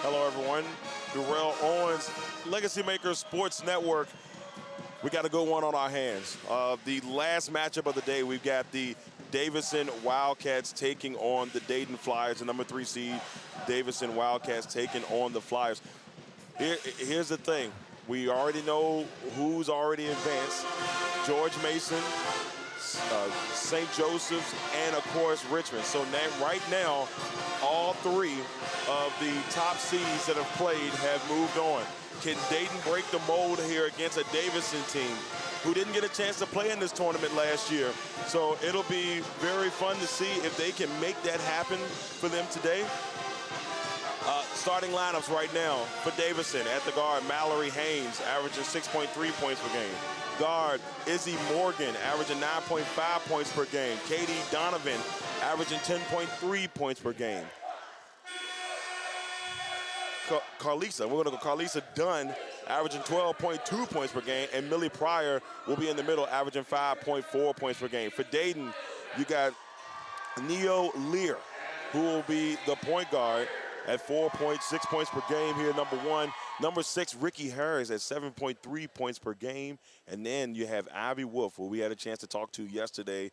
Hello, everyone. Darrell, Owens, Legacy Makers Sports Network. We got a good one on our hands. The last matchup of the day, we've got the Davidson Wildcats taking on the Dayton Flyers, the number 3 seed. Davidson Wildcats taking on the Flyers. Here's the thing. We already know who's already advanced. George Mason, St. Joseph's, and, of course, Richmond. So right now, all 3 of the top seeds that have played have moved on. Can Dayton break the mold here against a Davidson team who didn't get a chance to play in this tournament last year? So it'll be very fun to see if they can make that happen for them today. Starting lineups right now for Davidson. At the guard, Mallory Haynes, averaging 6.3 points per game. Guard, Izzy Morgan, averaging 9.5 points per game. Katie Donovan, averaging 10.3 points per game. Carlisa, we're going to go Carlisa Dunn, averaging 12.2 points per game, and Millie Pryor will be in the middle, averaging 5.4 points per game. For Dayton, you got Neo Lear, who will be the point guard at 4.6 points per game here, number 1. Number 6, Ricky Harris at 7.3 points per game. And then you have Ivy Wolf, who we had a chance to talk to yesterday.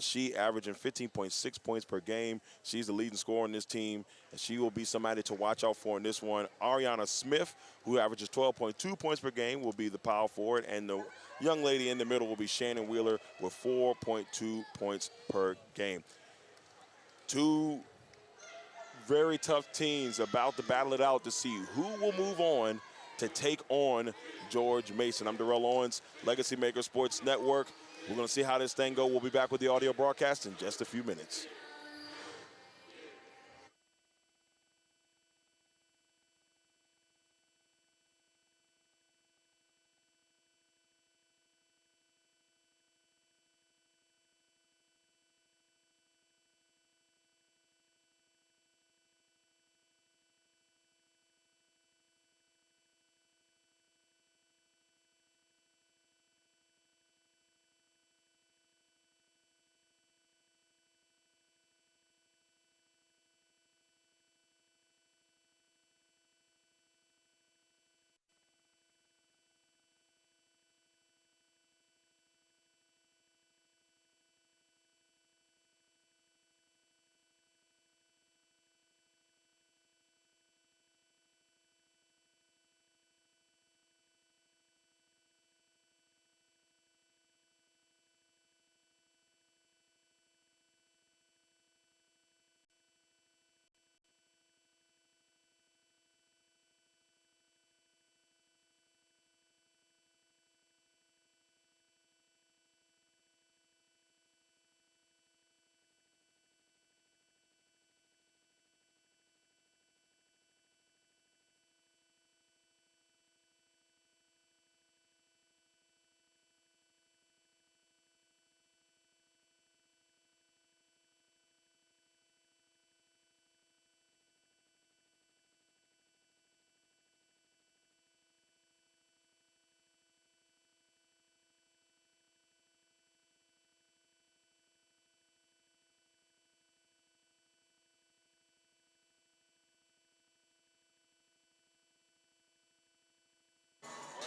She averaging 15.6 points per game. She's the leading scorer on this team, and she will be somebody to watch out for in this one. Ariana Smith, who averages 12.2 points per game, will be the power forward. And the young lady in the middle will be Shannon Wheeler with 4.2 points per game. 2 very tough teams about to battle it out to see who will move on to take on George Mason. I'm Darrell Owens, Legacy Makers Sports Network. We're going to see how this thing goes. We'll be back with the audio broadcast in just a few minutes.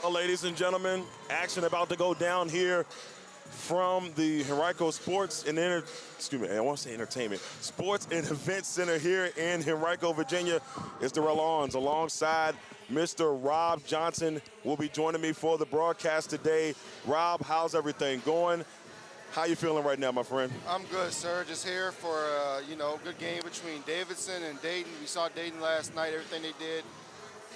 Well, ladies and gentlemen, action about to go down here from the Henrico Sports and Entertainment Sports and Event Center here in Henrico, Virginia. It's Darrell Owens alongside Mr. Robb Johnson will be joining me for the broadcast today. Robb, how's everything going? How you feeling right now, my friend? I'm good, sir. Just here for a good game between Davidson and Dayton. We saw Dayton last night, everything they did.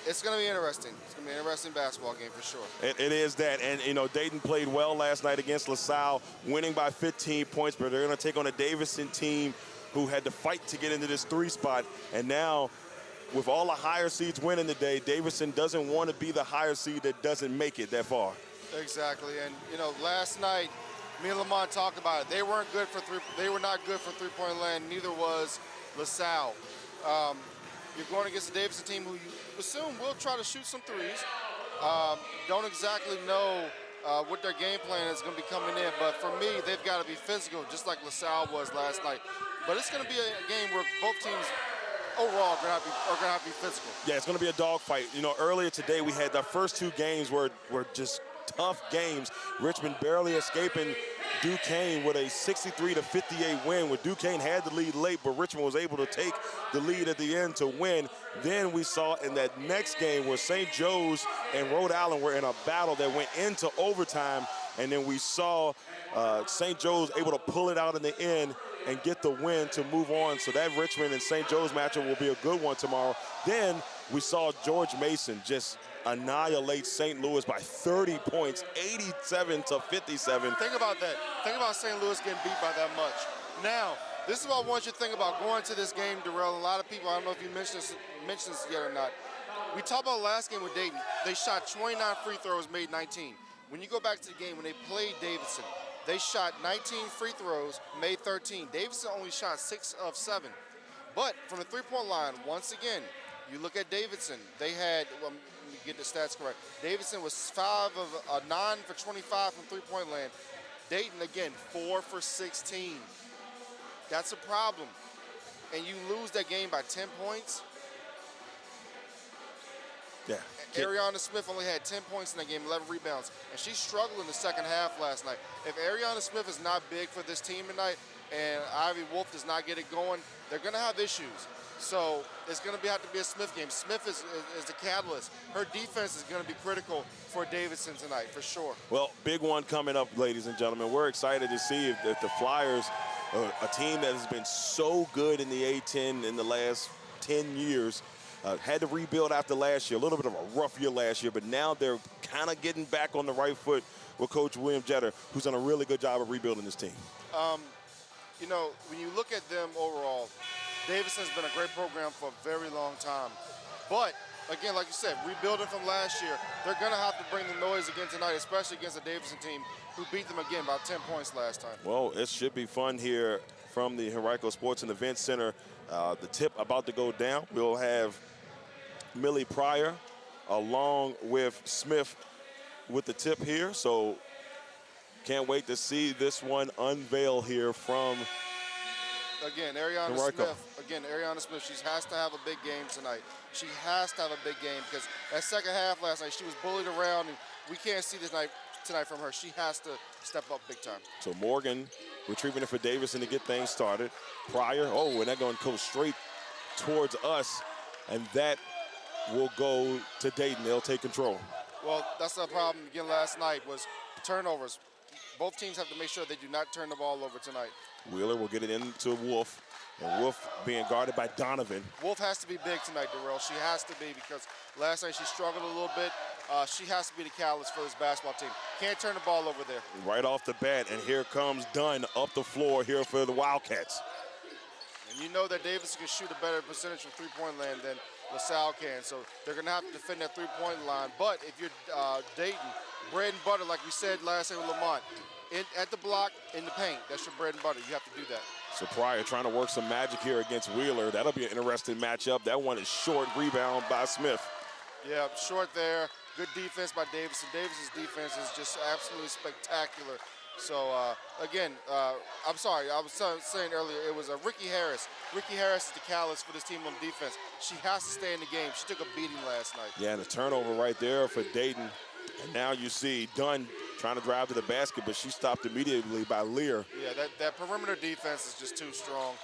It's going to be interesting. It's going to be an interesting basketball game for sure. It is that. And, Dayton played well last night against LaSalle, winning by 15 points, but they're going to take on a Davidson team who had to fight to get into this 3 spot. And now, with all the higher seeds winning today, Davidson doesn't want to be the higher seed that doesn't make it that far. Exactly. And, last night, me and Lamont talked about it. They weren't good for They were not good for three-point land. Neither was LaSalle. You're going against a Davidson team who you assume will try to shoot some threes. Don't exactly know what their game plan is going to be coming in, but for me, they've got to be physical, just like LaSalle was last night. But it's going to be a game where both teams overall are going to have to be physical. Yeah, it's going to be a dogfight. You know, earlier today we had the first 2 games were just tough games. Richmond barely escaping Duquesne with a 63-58 win, where Duquesne had the lead late, but Richmond was able to take the lead at the end to win. Then we saw in that next game where St. Joe's and Rhode Island were in a battle that went into overtime, and then we saw St. Joe's able to pull it out in the end and get the win to move on. So that Richmond and St. Joe's matchup will be a good one tomorrow. Then we saw George Mason just annihilate St. Louis by 30 points, 87-57. Think about that. Think about St. Louis getting beat by that much. Now, this is what I want you to think about going to this game, Darrell. A lot of people, I don't know if you mentioned this yet or not. We talked about last game with Dayton. They shot 29 free throws, made 19. When you go back to the game, when they played Davidson, they shot 19 free throws, made 13. Davidson only shot 6 of 7. But from the three-point line, once again, you look at Davidson, they had, well, let me get the stats correct. Davidson was 9 for 25 from three-point land. Dayton, again, 4 for 16. That's a problem. And you lose that game by 10 points. Yeah. Ariana Smith only had 10 points in that game, 11 rebounds, and she struggled in the second half last night. If Ariana Smith is not big for this team tonight and Ivy Wolf does not get it going, they're going to have issues. So it's going to have to be a Smith game. Smith is the catalyst. Her defense is going to be critical for Davidson tonight, for sure. Well, big one coming up, ladies and gentlemen. We're excited to see if the Flyers, a team that has been so good in the A-10 in the last 10 years, had to rebuild after last year, a little bit of a rough year last year, but now they're kind of getting back on the right foot with Coach William Jeter, who's done a really good job of rebuilding this team. You know, when you look at them overall, Davidson's been a great program for a very long time. But, again, like you said, rebuilding from last year, they're going to have to bring the noise again tonight, especially against the Davidson team, who beat them again by 10 points last time. Well, it should be fun here from the Henrico Sports and Event Center. The tip about to go down. We'll have Millie Pryor along with Smith with the tip here. So can't wait to see this one unveil here from Again, Ariana Smith, she has to have a big game tonight. She has to have a big game because that second half last night, she was bullied around, and we can't see this tonight from her. She has to step up big time. So Morgan retrieving it for Davidson to get things started. Pryor, and they're going to go straight towards us, and that will go to Dayton. They'll take control. Well, that's the problem again last night was turnovers. Both teams have to make sure they do not turn the ball over tonight. Wheeler will get it into Wolf, and Wolf being guarded by Donovan. Wolf has to be big tonight, Darrell. She has to be because last night she struggled a little bit. She has to be the catalyst for this basketball team. Can't turn the ball over there. Right off the bat, and here comes Dunn up the floor here for the Wildcats. And you know that Davis can shoot a better percentage from three-point land than LaSalle can, so they're going to have to defend that three-point line. But if you're Dayton, bread and butter, like we said last night with Lamont, at the block, in the paint, that's your bread and butter. You have to do that. So Pryor trying to work some magic here against Wheeler. That'll be an interesting matchup. That one is short, rebound by Smith. Yeah, short there. Good defense by Davidson. Davidson's defense is just absolutely spectacular. So, again, I'm sorry, I was saying earlier, it was Ricky Harris. Ricky Harris is the catalyst for this team on defense. She has to stay in the game. She took a beating last night. Yeah, and a turnover right there for Dayton. And now you see Dunn trying to drive to the basket, but she stopped immediately by Lear. Yeah, that perimeter defense is just too strong.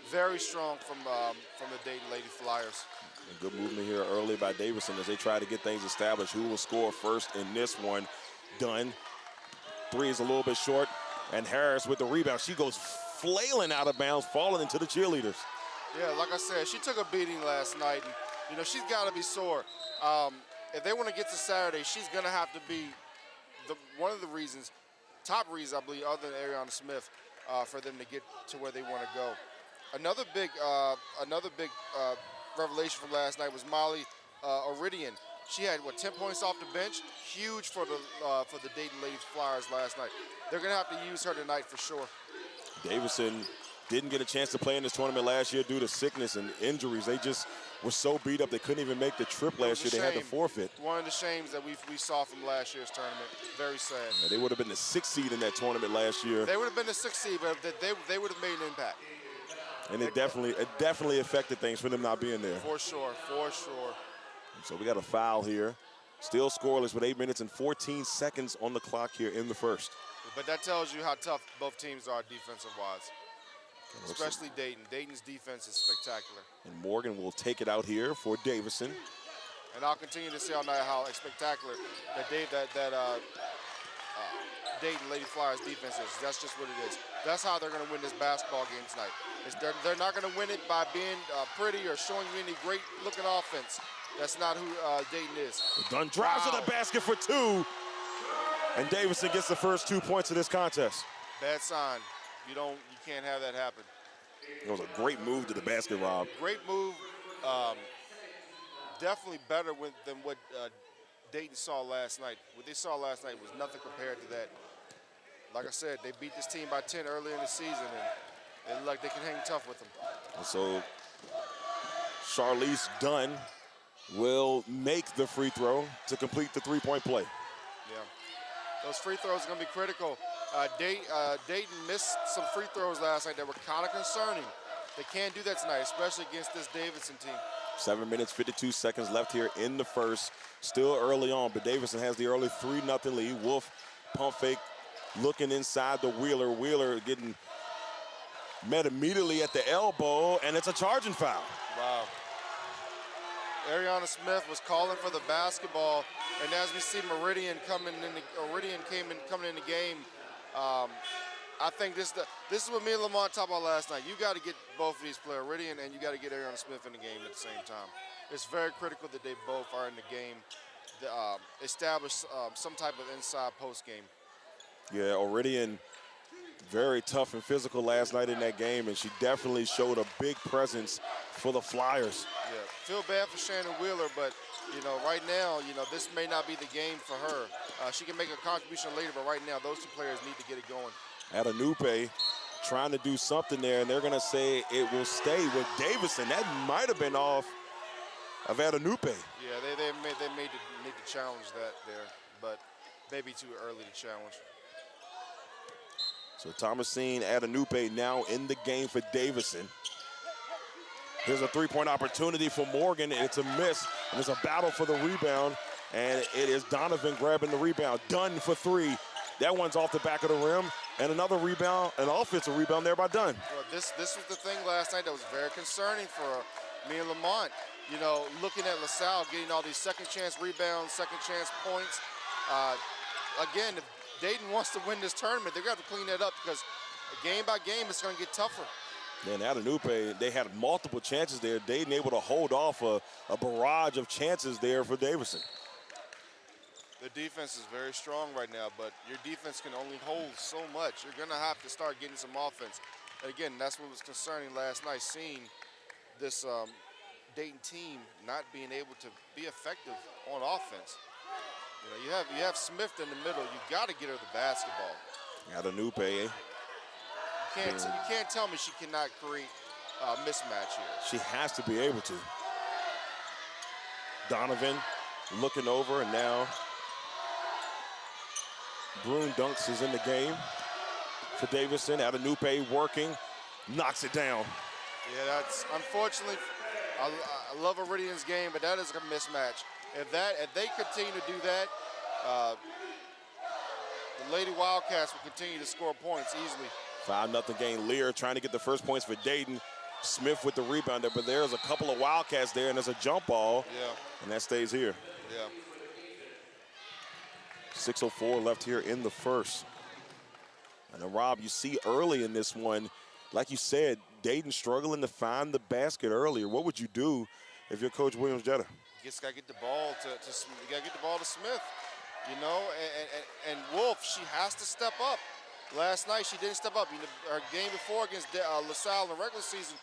Very strong from the Dayton Lady Flyers. And good movement here early by Davidson as they try to get things established. Who will score first in this one? Dunn. Three is a little bit short, and Harris with the rebound. She goes flailing out of bounds, falling into the cheerleaders. Yeah, like I said, she took a beating last night, and you know she's got to be sore. If they want to get to Saturday, she's going to have to be one of the reasons, top reasons I believe, other than Ariana Smith, for them to get to where they want to go. Another big revelation from last night was Molly Iridian. She had, 10 points off the bench? Huge for the Dayton Lady Flyers last night. They're going to have to use her tonight for sure. Davidson didn't get a chance to play in this tournament last year due to sickness and injuries. They just were so beat up they couldn't even make the trip last year. They had to forfeit. One of the shames that we saw from last year's tournament. Very sad. Yeah, they would have been the 6th seed in that tournament last year. They would have been the 6th seed, but they would have made an impact. And it definitely affected things for them not being there. For sure, for sure. And so we got a foul here. Still scoreless with 8 minutes and 14 seconds on the clock here in the first. But that tells you how tough both teams are defensive-wise, especially Dayton. Dayton's defense is spectacular. And Morgan will take it out here for Davidson. And I'll continue to say all night how spectacular that Dayton Lady Flyers defense is. That's just what it is. That's how they're going to win this basketball game tonight. They're not going to win it by being pretty or showing you any great-looking offense. That's not who Dayton is. Dunn drives to the basket for 2. And Davidson gets the first 2 points of this contest. Bad sign. You can't have that happen. It was a great move to the basket, Rob. Great move. Definitely better than what Dayton saw last night. What they saw last night was nothing compared to that. Like I said, they beat this team by 10 earlier in the season, and they look like they can hang tough with them. And so Charlize Dunn will make the free throw to complete the three-point play. Yeah, those free throws are going to be critical. Dayton missed some free throws last night that were kind of concerning. They can't do that tonight, especially against this Davidson team. 7 minutes, 52 seconds left here in the first. Still early on, but Davidson has the early 3-0 lead. Wolf pump fake, looking inside the Wheeler. Wheeler getting met immediately at the elbow, and it's a charging foul. Wow. Ariana Smith was calling for the basketball, and as we see Meridian coming in the game, I think this is what me and Lamont talked about last night. You got to get both of these players, Meridian, and you got to get Ariana Smith in the game at the same time. It's very critical that they both are in the game, establish some type of inside post game. Yeah, Meridian very tough and physical last night in that game, and she definitely showed a big presence for the Flyers. Yeah, feel bad for Shannon Wheeler, but right now, this may not be the game for her. She can make a contribution later, but right now, those two players need to get it going. Adanupe trying to do something there, and they're going to say it will stay with Davidson. That might have been off of Adanupe. Yeah, they may need to challenge that there, but maybe too early to challenge. So Thomasine Adanupe now in the game for Davidson. Here's a three-point opportunity for Morgan. It's a miss, and there's a battle for the rebound, and it is Donovan grabbing the rebound. Dunn for 3. That one's off the back of the rim, and another rebound, an offensive rebound there by Dunn. Well, this was the thing last night that was very concerning for me and Lamont. Looking at LaSalle getting all these second chance rebounds, second chance points. Again, if Dayton wants to win this tournament, they're going to have to clean that up because game by game it's going to get tougher. And Adanupe, they had multiple chances there. Dayton able to hold off a barrage of chances there for Davidson. The defense is very strong right now, but your defense can only hold so much. You're going to have to start getting some offense. And again, that's what was concerning last night, seeing this Dayton team not being able to be effective on offense. You have Smith in the middle. You got to get her the basketball. Adanupe. You can't tell me she cannot create a mismatch here. She has to be able to. Donovan looking over, and now Brune Dunks is in the game for Davidson. Adanupe working, knocks it down. Yeah, that's unfortunately. I love Iridian's game, but that is a mismatch. If they continue to do that, the Lady Wildcats will continue to score points easily. 5-0 game. Lear trying to get the first points for Dayton. Smith with the rebound there, but there's a couple of Wildcats there, and there's a jump ball. Yeah. And that stays here. Yeah. 6:04 left here in the first. And then, Rob, you see early in this one, like you said, Dayton struggling to find the basket earlier. What would you do if you're Coach Williams-Jetta? Just got to get the ball to Smith, and Wolf, she has to step up. Last night she didn't step up. Her game before against LaSalle in the regular season,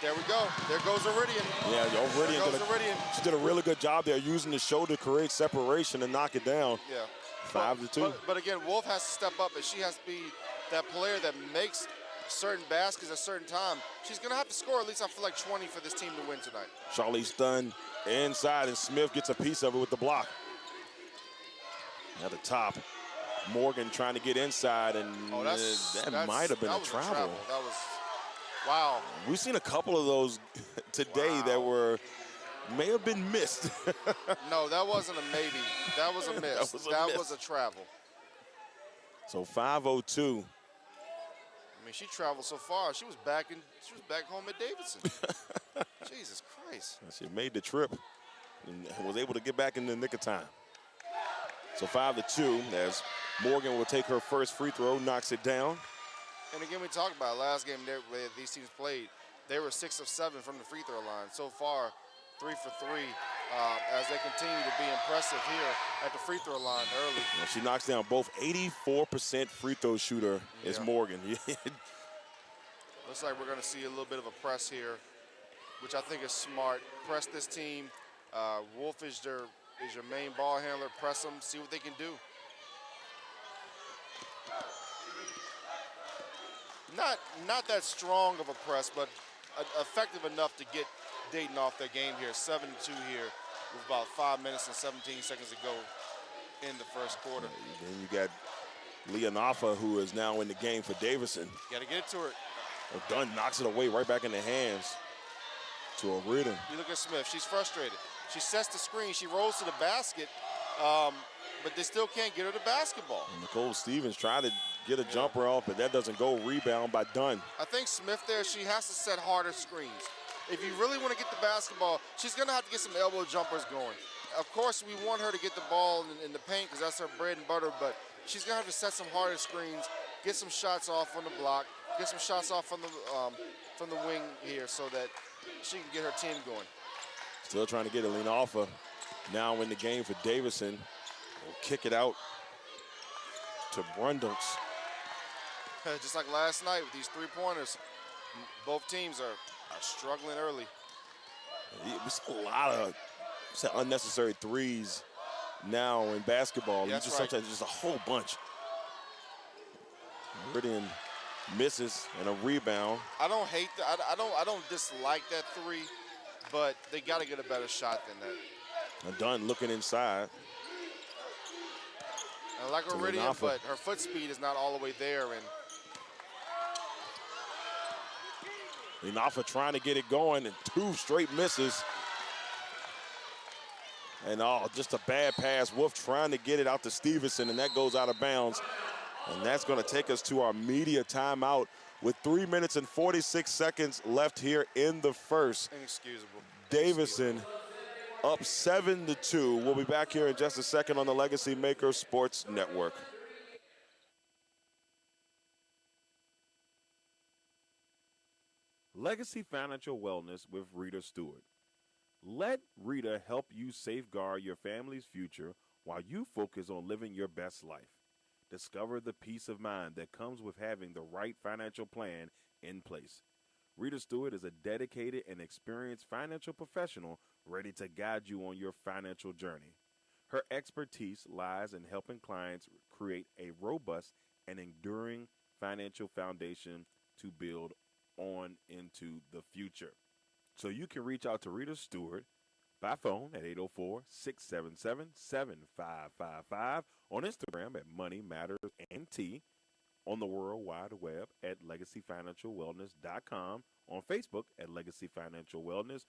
there we go. There goes Iridian. Yeah, Iridian. She did a really good job there using the shoulder to create separation and knock it down. Yeah. 5-2. But again, Wolf has to step up, and she has to be that player that makes certain baskets at a certain time. She's going to have to score at least, I feel like, 20 for this team to win tonight. Charlize Dunn inside, and Smith gets a piece of it with the block. At the top, Morgan trying to get inside, and that might have been a travel. Wow. We've seen a couple of those today that may have been missed. No, that wasn't a maybe. That was a miss. That was a travel. So 5:02. I mean, she traveled so far. She was back home at Davidson. Jesus Christ. She made the trip and was able to get back in the nick of time. So 5-2 as Morgan will take her first free throw, knocks it down. And again, we talked about last game where these teams played. They were 6 of 7 from the free throw line. So far, 3 for 3 as they continue to be impressive here at the free throw line early. Well, she knocks down both. 84% free throw shooter is Morgan. Looks like we're going to see a little bit of a press here, which I think is smart. Press this team. Wolf is your main ball handler. Press them, see what they can do. Not that strong of a press, but effective enough to get Dayton off their game here. 7-2 here with about 5 minutes and 17 seconds to go in the first quarter. Then you got Leonafa, who is now in the game for Davidson. Got to get it to her. Dunn knocks it away right back in the hands to a Reardon. You look at Smith. She's frustrated. She sets the screen. She rolls to the basket, but they still can't get her the basketball. And Nicole Stevens tried to get a jumper off, but that doesn't go. Rebound by Dunn. I think Smith there, she has to set harder screens. If you really want to get the basketball, she's going to have to get some elbow jumpers going. Of course, we want her to get the ball in the paint because that's her bread and butter, but she's going to have to set some harder screens, get some shots off on the block, get some shots off from the wing here so that she can get her team going. Still trying to get Alina Alpha. Now in the game for Davidson. Will kick it out to Brundles. Just like last night with these three-pointers, both teams are struggling early. We see a lot of unnecessary threes now in basketball. Yeah, Sometimes just a whole bunch. Meridian misses and a rebound. I don't hate that. I don't dislike that three, but they got to get a better shot than that. Dunn looking inside. I like Meridian, but her foot speed is not all the way there. And Lenafa trying to get it going, and 2 straight misses. And just a bad pass. Wolf trying to get it out to Stevenson, and that goes out of bounds. And that's going to take us to our media timeout with 3 minutes and 46 seconds left here in the first. Inexcusable. Davidson up 7-2. We'll be back here in just a second on the Legacy Maker Sports Network. Legacy Financial Wellness with Rita Stewart. Let Rita help you safeguard your family's future while you focus on living your best life. Discover the peace of mind that comes with having the right financial plan in place. Rita Stewart is a dedicated and experienced financial professional ready to guide you on your financial journey. Her expertise lies in helping clients create a robust and enduring financial foundation to build on into the future. So you can reach out to Rita Stewart by phone at 804-677-7555, on Instagram at Money Matters NT, on the World Wide Web at LegacyFinancialWellness.com, on Facebook at Legacy Financial Wellness,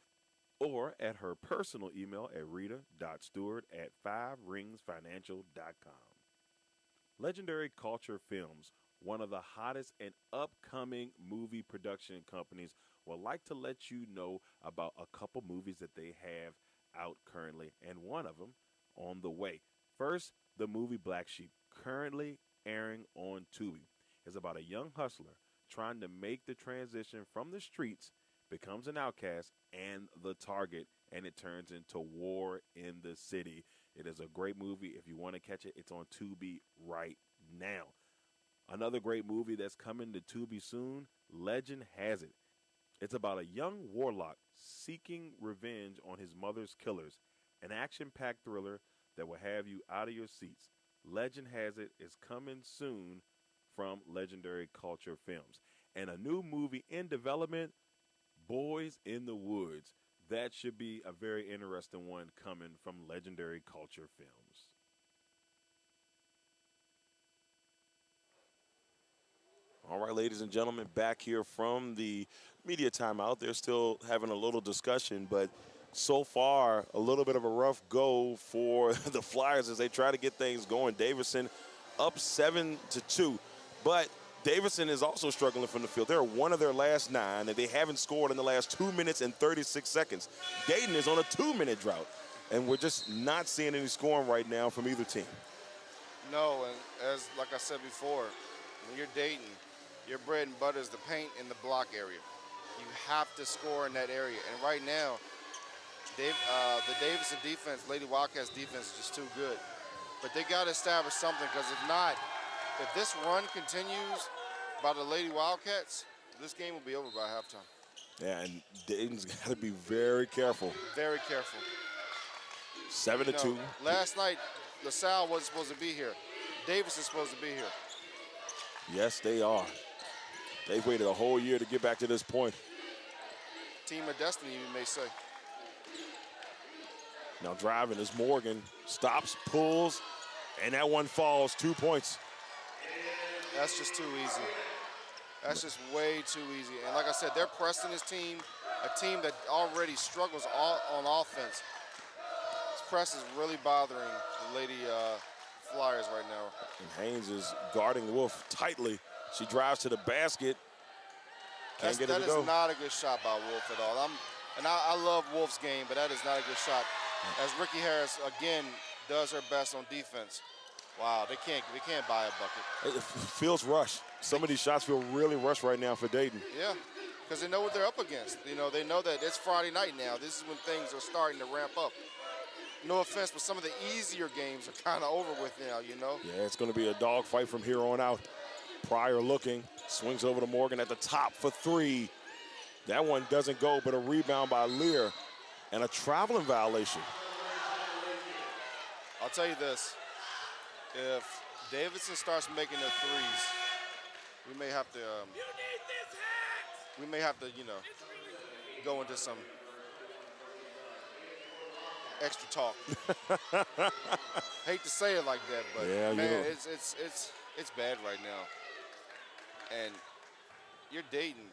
or at her personal email at rita.stewart@5ringsfinancial.com. Legendary Culture Films, one of the hottest and upcoming movie production companies, would like to let you know about a couple movies that they have out currently, and one of them on the way. First, the movie Black Sheep, currently airing on Tubi, is about a young hustler trying to make the transition from the streets, becomes an outcast and the target, and it turns into war in the city. It is a great movie. If you want to catch it, it's on Tubi right now. Another great movie that's coming to Tubi soon, Legend Has It. It's about a young warlock seeking revenge on his mother's killers, an action-packed thriller that will have you out of your seats. Legend Has It is coming soon from Legendary Culture Films. And a new movie in development, Boys in the Woods. That should be a very interesting one coming from Legendary Culture Films. All right, ladies and gentlemen, back here from the media timeout. They're still having a little discussion, but so far, a little bit of a rough go for the Flyers as they try to get things going. Davidson up 7-2, but Davidson is also struggling from the field. They're one of their last 9, and they haven't scored in the last 2 minutes and 36 seconds. Dayton is on a 2-minute drought, and we're just not seeing any scoring right now from either team. No, and as like I said before, when you're Dayton, your bread and butter is the paint and the block area. You have to score in that area. And right now, the Davidson defense, Lady Wildcats defense is just too good. But they got to establish something, because if not, if this run continues by the Lady Wildcats, this game will be over by halftime. Yeah, and Dayton's got to be very careful. Very careful. 7-2. Last night, LaSalle wasn't supposed to be here. Davidson's supposed to be here. Yes, they are. They've waited a whole year to get back to this point. Team of destiny, you may say. Now driving is Morgan. Stops, pulls, and that one falls. 2 points. That's just too easy. That's just way too easy. And like I said, they're pressing this team, a team that already struggles on offense. This press is really bothering the Lady Flyers right now. And Haynes is guarding Wolf tightly. She drives to the basket. Can't get it to go. That is not a good shot by Wolf at all. I love Wolf's game, but that is not a good shot. As Ricky Harris, again, does her best on defense. Wow, they can't buy a bucket. It feels rushed. Some of these shots feel really rushed right now for Dayton. Yeah, because they know what they're up against. You know, they know that it's Friday night now. This is when things are starting to ramp up. No offense, but some of the easier games are kind of over with now, you know? Yeah, it's going to be a dogfight from here on out. Pryor looking, swings over to Morgan at the top for 3. That one doesn't go, but a rebound by Lear and a traveling violation. I'll tell you this. If Davidson starts making their threes, we may have to, you know, go into some extra talk. Hate to say it like that, but yeah, man, it's bad right now. And you're Dayton.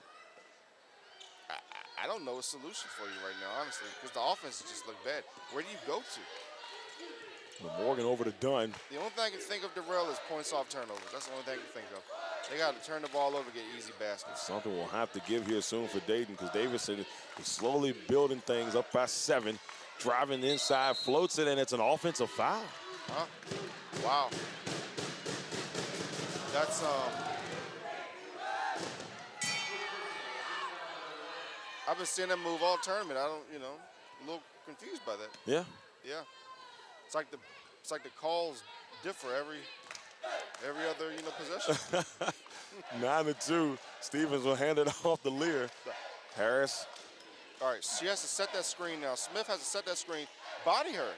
I don't know a solution for you right now, honestly, because the offense just look bad. Where do you go to? Well, Morgan over to Dunn. The only thing I can think of, Darrell, is points off turnovers. That's the only thing I can think of. They got to turn the ball over, get easy baskets. Something will have to give here soon for Dayton, because Davidson is slowly building things up by 7. Driving inside, floats it, and it's an offensive foul. Huh? Wow. That's I've been seeing them move all tournament. I don't, you know, a little confused by that. Yeah. Yeah. It's like the calls differ every other, you know, possession. 9-2. Stevens will hand it off to Lear. Harris. All right, she has to set that screen now. Smith has to set that screen. Body her.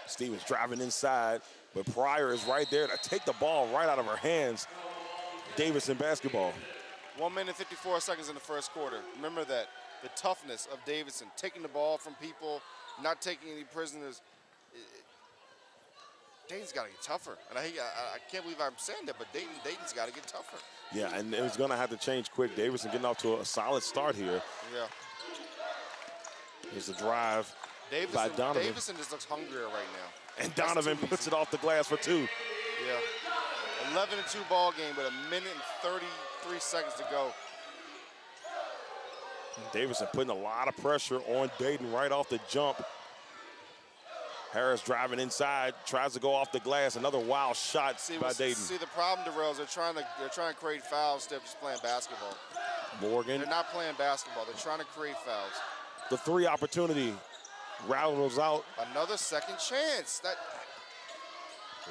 Stevens driving inside, but Pryor is right there to take the ball right out of her hands. Davidson basketball. 1 minute, 54 seconds in the first quarter. Remember that. The toughness of Davidson, taking the ball from people, not taking any prisoners. Dayton's got to get tougher. And I can't believe I'm saying that, but Dayton's got to get tougher. Yeah, and it's going to have to change quick. Davidson getting off to a solid start here. Yeah. Here's the drive by Donovan. Davidson just looks hungrier right now. And Donovan puts it off the glass for 2. Yeah. 11-2 ball game with 1 minute and 33 seconds to go. Davidson putting a lot of pressure on Dayton right off the jump. Harris driving inside, tries to go off the glass. Another wild shot by Dayton. See, the problem, Darrell, is they're trying to create fouls instead of just playing basketball. Morgan. They're not playing basketball. They're trying to create fouls. The 3 opportunity rattles out. Another second chance.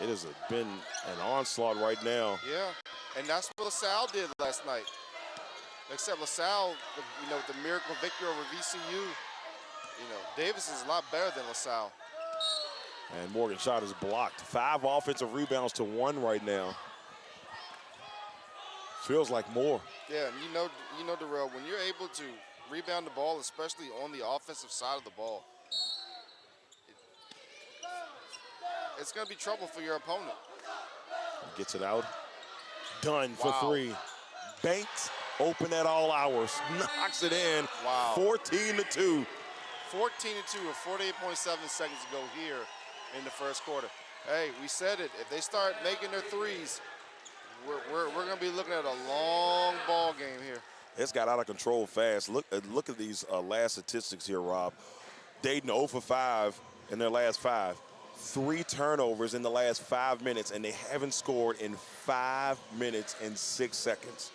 It has been an onslaught right now. Yeah, and that's what LaSalle did last night. Except LaSalle, you know, the miracle victory over VCU. You know, Davis is a lot better than LaSalle. And Morgan's shot is blocked. 5 offensive rebounds to 1 right now. Feels like more. Yeah, and you know, Darrell, when you're able to rebound the ball, especially on the offensive side of the ball, it's going to be trouble for your opponent. Gets it out. done for three. Banks open at all hours. Knocks it in. Wow. 14-2. 14-2 with 48.7 seconds to go here in the first quarter. Hey, we said it. If they start making their threes, we're going to be looking at a long ball game here. It's got out of control fast. Look at these last statistics here, Rob. Dayton 0 for 5 in their last 5. 3 turnovers in the last 5 minutes, and they haven't scored in 5 minutes and 6 seconds.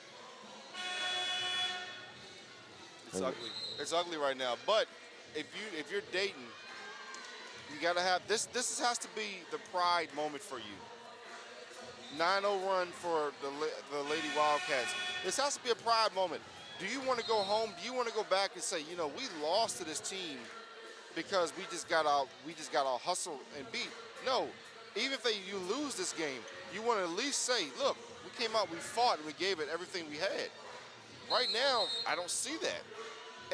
It's ugly. It's ugly right now. But if you're Dayton, you got to have this. This has to be the pride moment for you. 9-0 run for the Lady Wildcats. This has to be a pride moment. Do you want to go home? Do you want to go back and say, you know, we lost to this team because we just got our hustle and beat? No. Even if you lose this game, you want to at least say, look, we came out, we fought, and we gave it everything we had. Right now, I don't see that.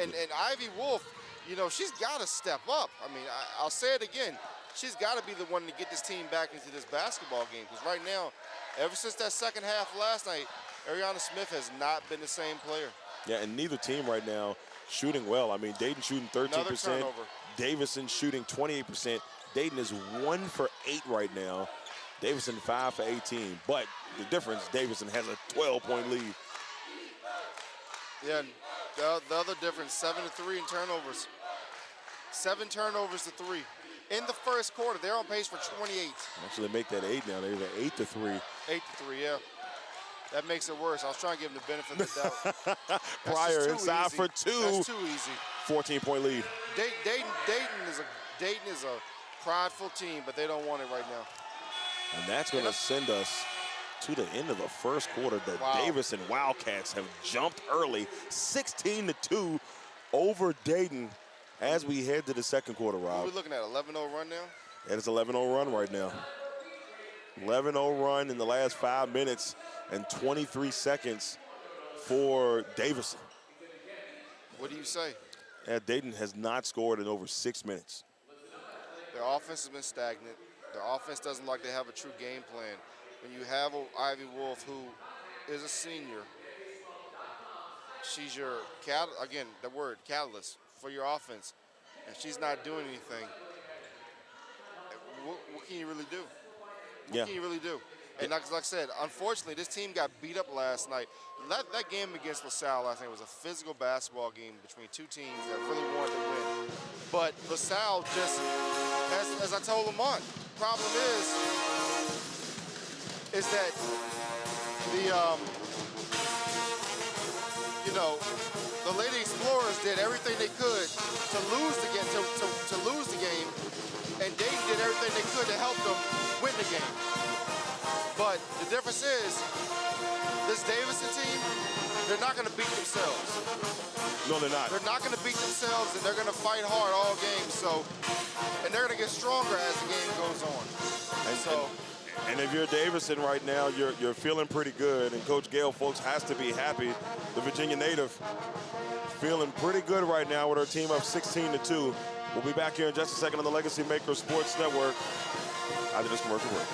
And Ivy Wolf, you know, she's got to step up. I mean, I'll say it again. She's got to be the one to get this team back into this basketball game. Because right now, ever since that second half last night, Ariana Smith has not been the same player. Yeah, and neither team right now shooting well. I mean, Dayton shooting 13%. Another turnover. Davidson shooting 28%. Dayton is 1 for 8 right now. Davidson 5 for 18. But the difference, Davidson has a 12-point lead. Yeah, the other difference, 7 to 3 in turnovers. 7 turnovers to 3. In the first quarter, they're on pace for 28. Actually, make that 8 now. They're at 8 to 3. 8 to 3, yeah. That makes it worse. I was trying to give them the benefit of the doubt. Pryor inside for 2. That's too easy. 14-point lead. Dayton is a prideful team, but they don't want it right now. And that's going to send us to the end of the first quarter. The Davidson Wildcats have jumped early, 16-2 over Dayton as we head to the second quarter, Rob. We're looking at 11-0 run now? And it's 11-0 run right now. 11-0 run in the last 5 minutes and 23 seconds for Davidson. What do you say? Yeah, Dayton has not scored in over 6 minutes. Their offense has been stagnant. Their offense doesn't like they have a true game plan. When you have Ivy Wolf, who is a senior, she's your, catalyst for your offense, and she's not doing anything. What can you really do? What can you really do? And like I said, unfortunately, this team got beat up last night. That game against LaSalle last night was a physical basketball game between two teams that really wanted to win. But LaSalle just, as I told Lamont, problem is that the Lady Explorers did everything they could to lose the game, to lose the game, and Dayton did everything they could to help them win the game. But the difference is, this Davidson team, they're not going to beat themselves. No, they're not. They're not going to beat themselves, and they're going to fight hard all game. And they're going to get stronger as the game goes on. And if you're Davidson right now, you're feeling pretty good. And Coach Gail Folks has to be happy. The Virginia native feeling pretty good right now with her team up 16-2. We'll be back here in just a second on the Legacy Maker Sports Network after this commercial break.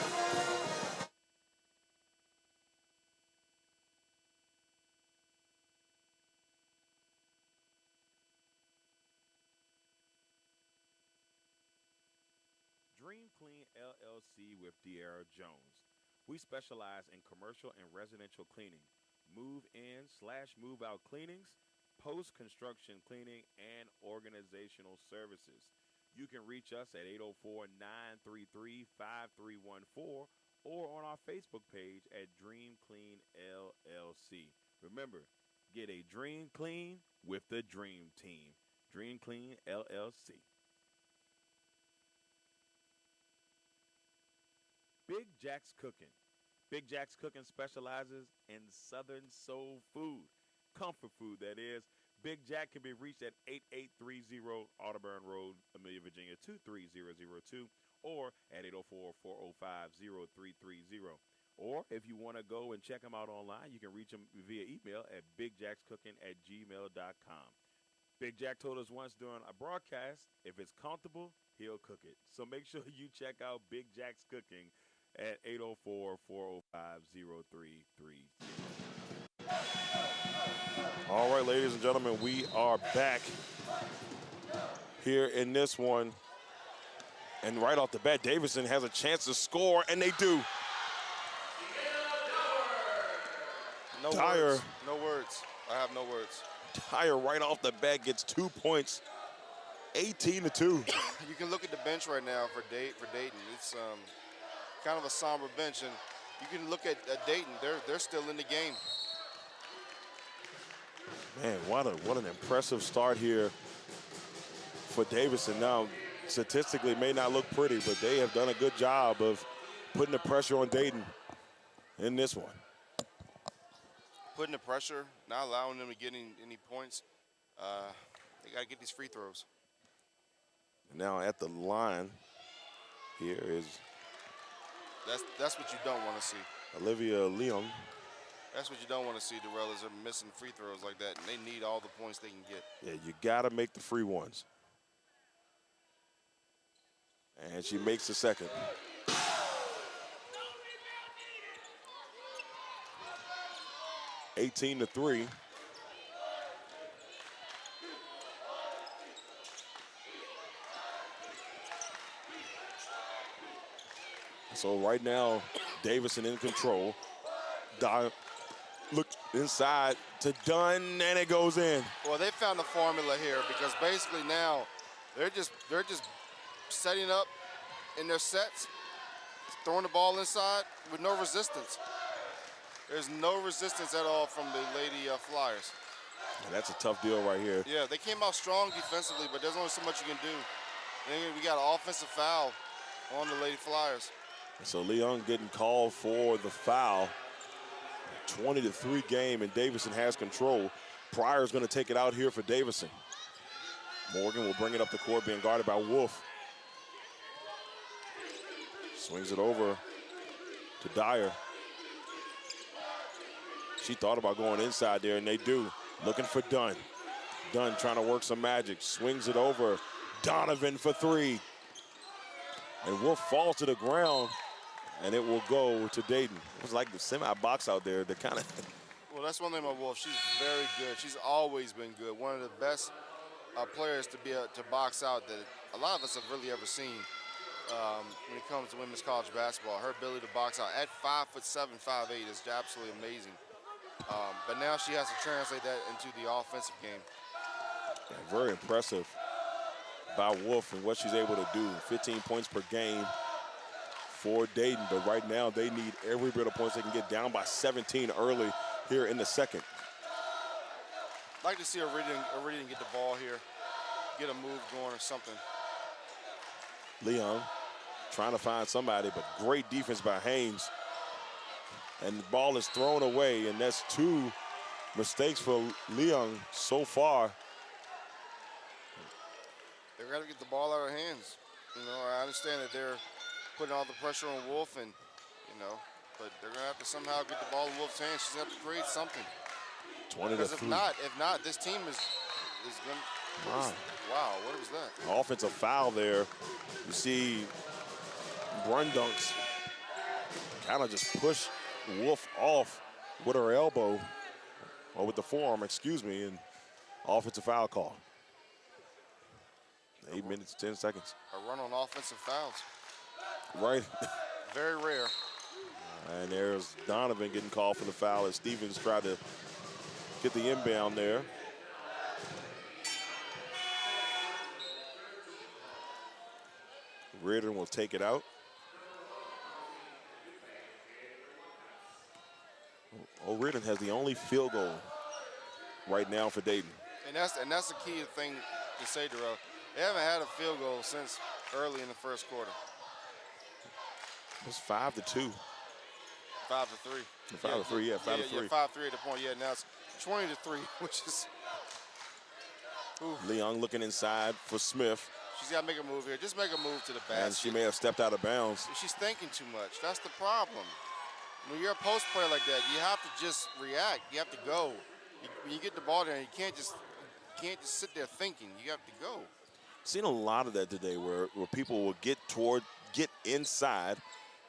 Dream Clean LLC with De'Ara Jones. We specialize in commercial and residential cleaning, move-in/move out cleanings, post-construction cleaning, and organizational services. You can reach us at 804-933-5314 or on our Facebook page at Dream Clean LLC. Remember, get a dream clean with the Dream Team. Dream Clean LLC. Big Jack's Cooking. Big Jack's Cooking specializes in Southern soul food. Comfort food, that is. Big Jack can be reached at 8830 Audubon Road, Amelia, Virginia, 23002, or at 804-405-0330. Or if you want to go and check them out online, you can reach them via email at bigjackscooking@gmail.com. Big Jack told us once during a broadcast, if it's comfortable, he'll cook it. So make sure you check out Big Jack's Cooking. at 804-405-0330. All right, ladies and gentlemen, we are back here in this one. And right off the bat, Davidson has a chance to score, and they do. No Dyer. words. No words. I have no words. Dyer right off the bat gets 2 points, 18-2. You can look at the bench right now for Dayton. It's kind of a somber bench, and you can look at Dayton. They're still in the game. Man, what an impressive start here for Davidson. Now, statistically, it may not look pretty, but they have done a good job of putting the pressure on Dayton in this one. Putting the pressure, not allowing them to get any points. They got to get these free throws. Now at the line here is that's what you don't want to see. Olivia Leon. That's what you don't want to see, Darrell, is they're missing free throws like that, and they need all the points they can get. Yeah, you got to make the free ones. And she makes the second. (18-3). So right now, Davidson in control. Look inside to Dunn, and it goes in. Well, they found the formula here because basically now they're just setting up in their sets, throwing the ball inside with no resistance. There's no resistance at all from the Lady Flyers. And that's a tough deal right here. Yeah, they came out strong defensively, but there's only so much you can do. And we got an offensive foul on the Lady Flyers. So Leon getting called for the foul. 20-3 game, and Davidson has control. Pryor's going to take it out here for Davidson. Morgan will bring it up the court, being guarded by Wolf. Swings it over to Dyer. She thought about going inside there, and they do. Looking for Dunn. Dunn trying to work some magic. Swings it over. Donovan for three. And Wolf falls to the ground, and it will go to Dayton. It was like the semi-box out there. They kind of. Well, that's one thing about Wolf. She's very good. She's always been good. One of the best players to be to box out that a lot of us have really ever seen when it comes to women's college basketball. Her ability to box out at 5'7", 5'8" is absolutely amazing. But now she has to translate that into the offensive game. Yeah, very impressive by Wolf and what she's able to do. 15 points per game for Dayton, but right now they need every bit of points they can get, down by 17 early here in the second. I'd like to see Iridian get the ball here, get a move going or something. Leon trying to find somebody, but great defense by Haynes. And the ball is thrown away, and that's two mistakes for Leon so far. They're going to get the ball out of their hands. You know, I understand that they're putting all the pressure on Wolf, and but they're going to have to somehow get the ball in Wolf's hands. She's going to have to create something. 20-3. Because if not, this team is going to. Wow, what was that? Offensive foul there. You see Brundunks kind of just push Wolf off with her elbow, or with the forearm, excuse me, and offensive foul call. 8 minutes, 10 seconds. A run on offensive fouls. Right. Very rare. And there's Donovan getting called for the foul as Stevens tried to get the inbound there. Reardon will take it out. Reardon has the only field goal right now for Dayton. And that's the key thing to say, Darrell. They haven't had a field goal since early in the first quarter. It was 5-2. 5-3. 5-3, yeah, 5-3. Yeah, 5-3 at the point. Yeah, now it's 20-3, which is. Ooh. Leon looking inside for Smith. She's got to make a move here. Just make a move to the basket. And she may have stepped out of bounds. She's thinking too much. That's the problem. When you're a post player like that, you have to just react. You have to go. When you get the ball there, you can't just sit there thinking. You have to go. Seen a lot of that today, where people will get inside,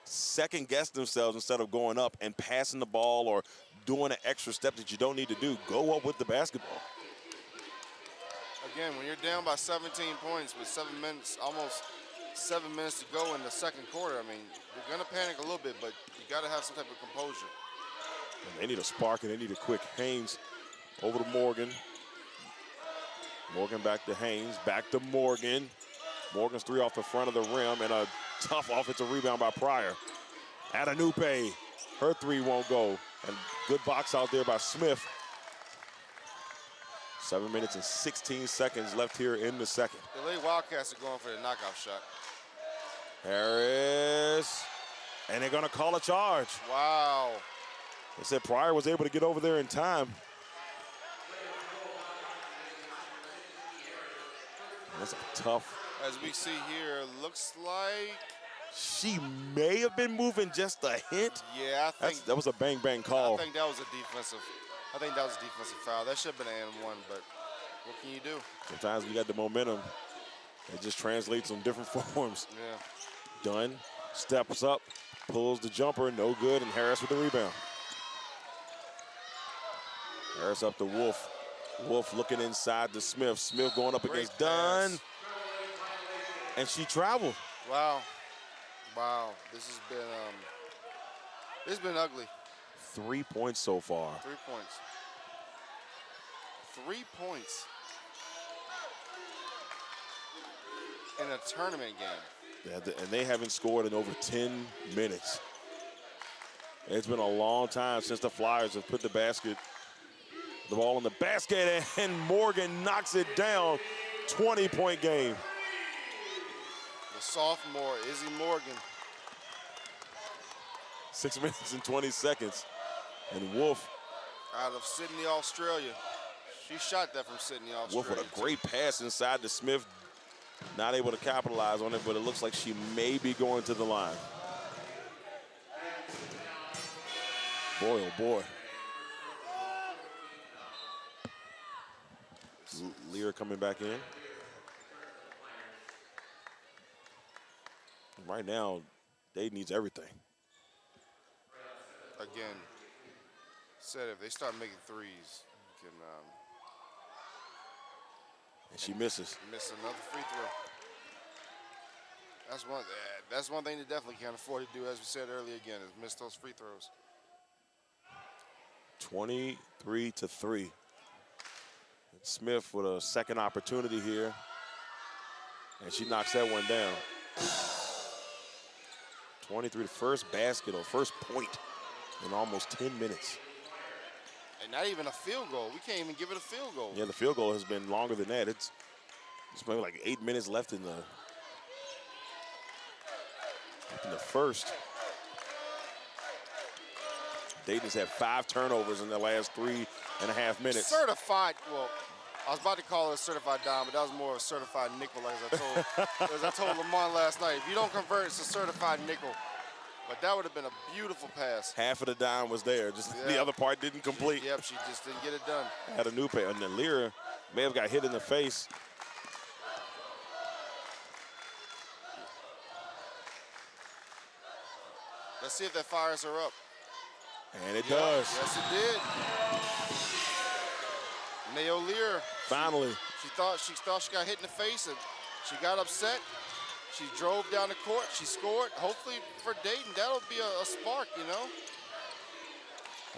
second guess themselves instead of going up and passing the ball or doing an extra step that you don't need to do. Go up with the basketball. Again, when you're down by 17 points with 7 minutes, almost 7 minutes to go in the second quarter, I mean, you're going to panic a little bit, but you got to have some type of composure. And they need a spark and they need a quick. Haynes over to Morgan. Morgan back to Haynes, back to Morgan. Morgan's three off the front of the rim and a tough offensive rebound by Pryor. Adanupe, her three won't go. And good box out there by Smith. 7 minutes and 16 seconds left here in the second. The LA Wildcats are going for the knockout shot. Harris, and they're gonna call a charge. Wow. They said Pryor was able to get over there in time. That's a tough. As we see here, looks like she may have been moving just a hint. Yeah, I think that was a bang call. I think that was a defensive. I think that was a defensive foul. That should have been an and one, but what can you do? Sometimes we got the momentum. It just translates on different forms. Yeah. Dunn steps up, pulls the jumper, no good, and Harris with the rebound. Harris up to Wolf. Wolf looking inside to Smith. Smith going up against Dunn. And she traveled. Wow. Wow. This has been ugly. 3 points so far. 3 points. 3 points. In a tournament game. Yeah, and they haven't scored in over 10 minutes. It's been a long time since the Flyers have put the ball in the basket, and Morgan knocks it down. 20-point game. The sophomore, Izzy Morgan. 6 minutes and 20 seconds. And Wolf. Out of Sydney, Australia. She shot that from Sydney, Australia. Wolf with a great pass inside to Smith. Not able to capitalize on it, but it looks like she may be going to the line. Boy, oh boy. Lear coming back in. Right now, Dayton needs everything. Again, said if they start making threes, you can and she misses. Miss another free throw. That's one thing they definitely can't afford to do, as we said earlier again, is miss those free throws. 23-3. Smith with a second opportunity here. And she knocks that one down. 23, first basket or first point in almost 10 minutes. And not even a field goal. We can't even give it a field goal. Yeah, the field goal has been longer than that. It's maybe like 8 minutes left in the first. Dayton's had 5 turnovers in the last 3.5 minutes. Certified, well, I was about to call it a certified dime, but that was more of a certified nickel, as I told Lamont last night. If you don't convert, it's a certified nickel. But that would have been a beautiful pass. Half of the dime was there, just the other part didn't complete. Yep, she just didn't get it done. Had a new pair, and then Lear may have got hit in the face. Let's see if that fires her up. And it does. Yes, it did. Nao Lear. Finally. She thought she got hit in the face, and she got upset. She drove down the court. She scored. Hopefully for Dayton, that'll be a spark, you know.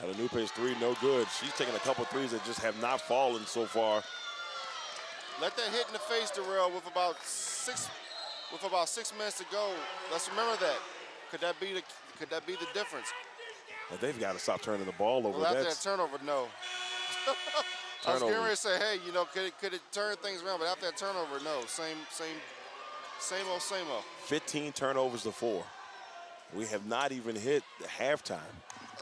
Adanupe's three, no good. She's taken a couple threes that just have not fallen so far. Let that hit in the face, Darrell, with about 6 minutes to go. Let's remember that. Could that be the difference? Well, they've got to stop turning the ball over. Well, after that turnover, no. I was getting ready to say, hey, you know, could it turn things around? But after that turnover, no. Same old. 15 turnovers to 4. We have not even hit the halftime.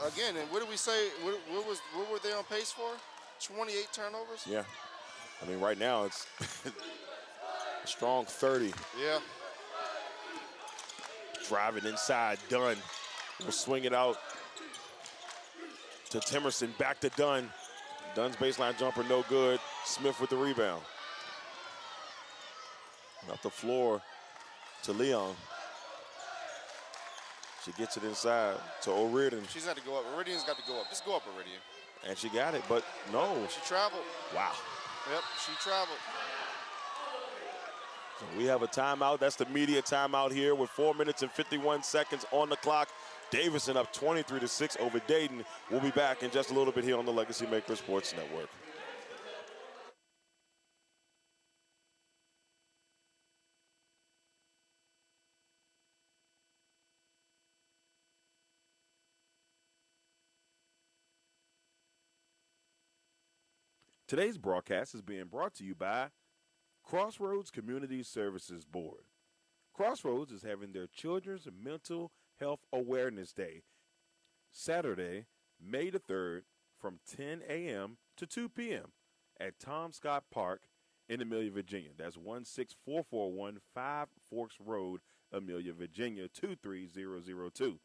Again, and what did we say? What were they on pace for? 28 turnovers? Yeah. I mean, right now it's a strong 30. Yeah. Driving inside, Dunn will swing it out to Timerson, back to Dunn. Dunn's baseline jumper, no good. Smith with the rebound. Up the floor to Leon. She gets it inside to O'Riordan. She's got to go up. Iridian's got to go up. Just go up, Iridian. And she got it, but no. She traveled. Wow. Yep, she traveled. So we have a timeout. That's the media timeout here with 4 minutes and 51 seconds on the clock. Davidson up 23-6 over Dayton. We'll be back in just a little bit here on the Legacy Maker Sports Network. Today's broadcast is being brought to you by Crossroads Community Services Board. Crossroads is having their Children's Mental Health Awareness Day, Saturday, May the 3rd, from 10 a.m. to 2 p.m. at Tom Scott Park in Amelia, Virginia. That's 16441 Five Forks Road, Amelia, Virginia, 23002.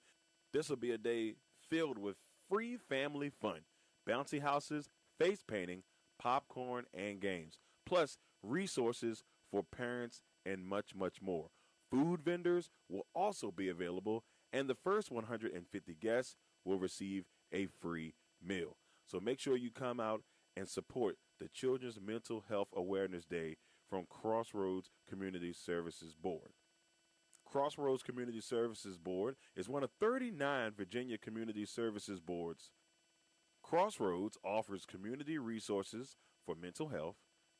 This will be a day filled with free family fun, bouncy houses, face painting, popcorn, and games, plus resources for parents and much, much more. Food vendors will also be available, and the first 150 guests will receive a free meal. So make sure you come out and support the Children's Mental Health Awareness Day from Crossroads Community Services Board. Crossroads Community Services Board is one of 39 Virginia Community Services Boards. Crossroads offers community resources for mental health,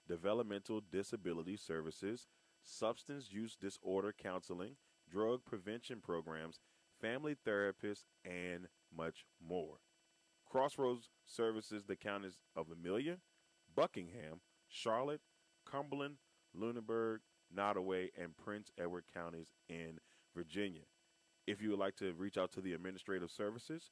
developmental disability services, substance use disorder counseling, drug prevention programs, family therapists, and much more. Crossroads services the counties of Amelia, Buckingham, Charlotte, Cumberland, Lunenburg, Nottoway, and Prince Edward counties in Virginia. If you would like to reach out to the administrative services,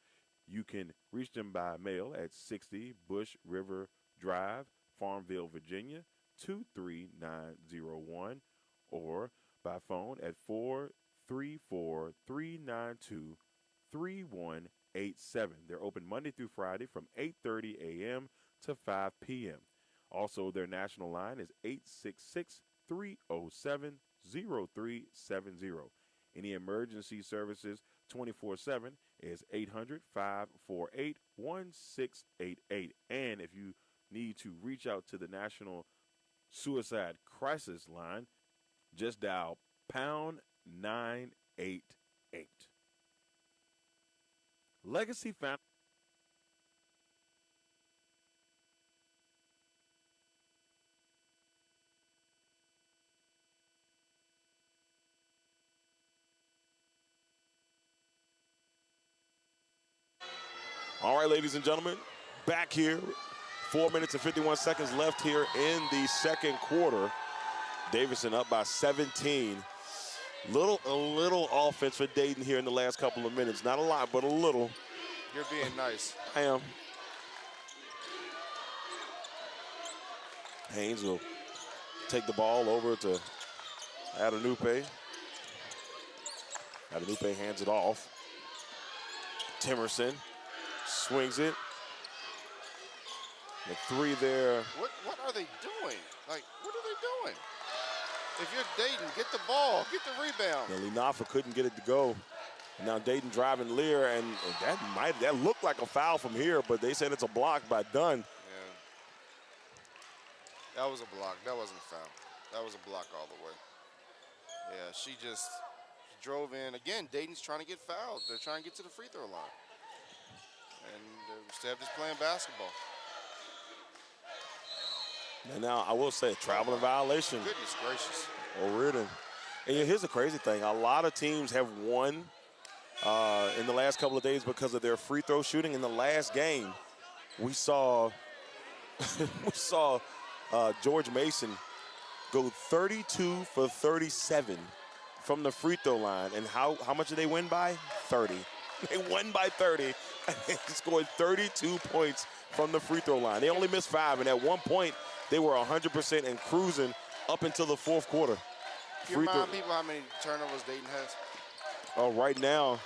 you can reach them by mail at 60 Bush River Drive, Farmville, Virginia, 23901, or by phone at 434-392-3187. They're open Monday through Friday from 8:30 a.m. to 5 p.m. Also, their national line is 866-307-0370. Any emergency services 24/7 is 800-548-1688. And if you need to reach out to the National Suicide Crisis Line, just dial pound 988. Legacy Family. All right, ladies and gentlemen, back here. 4 minutes and 51 seconds left here in the second quarter. Davidson up by 17. A little offense for Dayton here in the last couple of minutes. Not a lot, but a little. You're being nice. I am. Haynes will take the ball over to Adenupe. Adenupe hands it off. Timerson swings it. The three there. What are they doing? Like, what are they doing? If you're Dayton, get the ball, get the rebound. And Linafa couldn't get it to go. Now Dayton driving Lear, and that looked like a foul from here, but they said it's a block by Dunn. Yeah. That was a block. That wasn't a foul. That was a block all the way. Yeah, she just drove in. Again, Dayton's trying to get fouled. They're trying to get to the free throw line. And instead of just playing basketball. And now I will say, traveling violation. Goodness gracious. O'Riordan. And here's the crazy thing. A lot of teams have won in the last couple of days because of their free throw shooting. In the last game, we saw George Mason go 32 for 37 from the free throw line. And how much did they win by? 30. They won by 30. And they scored 32 points from the free throw line. They only missed 5, and at one point, they were 100% and cruising up until the fourth quarter. Can you remind people how many turnovers Dayton has? Oh, right now,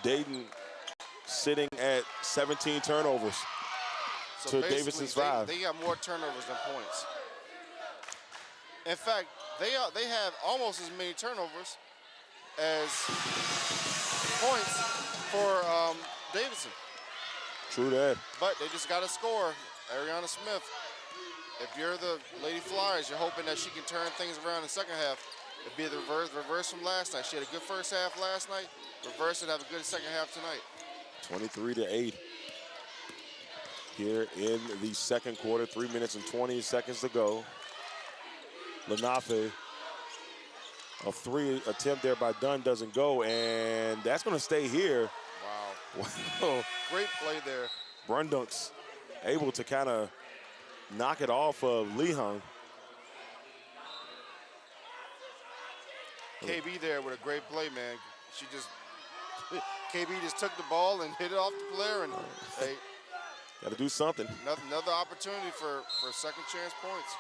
Dayton sitting at 17 turnovers to Davidson's 5. They got more turnovers than points. In fact, they have almost as many turnovers as points for Davidson. True that. But they just got to score. Ariana Smith, if you're the Lady Flyers, you're hoping that she can turn things around in the second half. It'd be the reverse from last night. She had a good first half last night. Reverse it, have a good second half tonight. 23-8 here in the second quarter. 3 minutes and 20 seconds to go. Lenafe, a three attempt there by Dunn doesn't go, and that's going to stay here. Wow. Wow. Great play there. Brundunks able to kind of knock it off of Lehung. KB there with a great play, man. KB just took the ball and hit it off the player, and hey, got to do something. another opportunity for second chance points.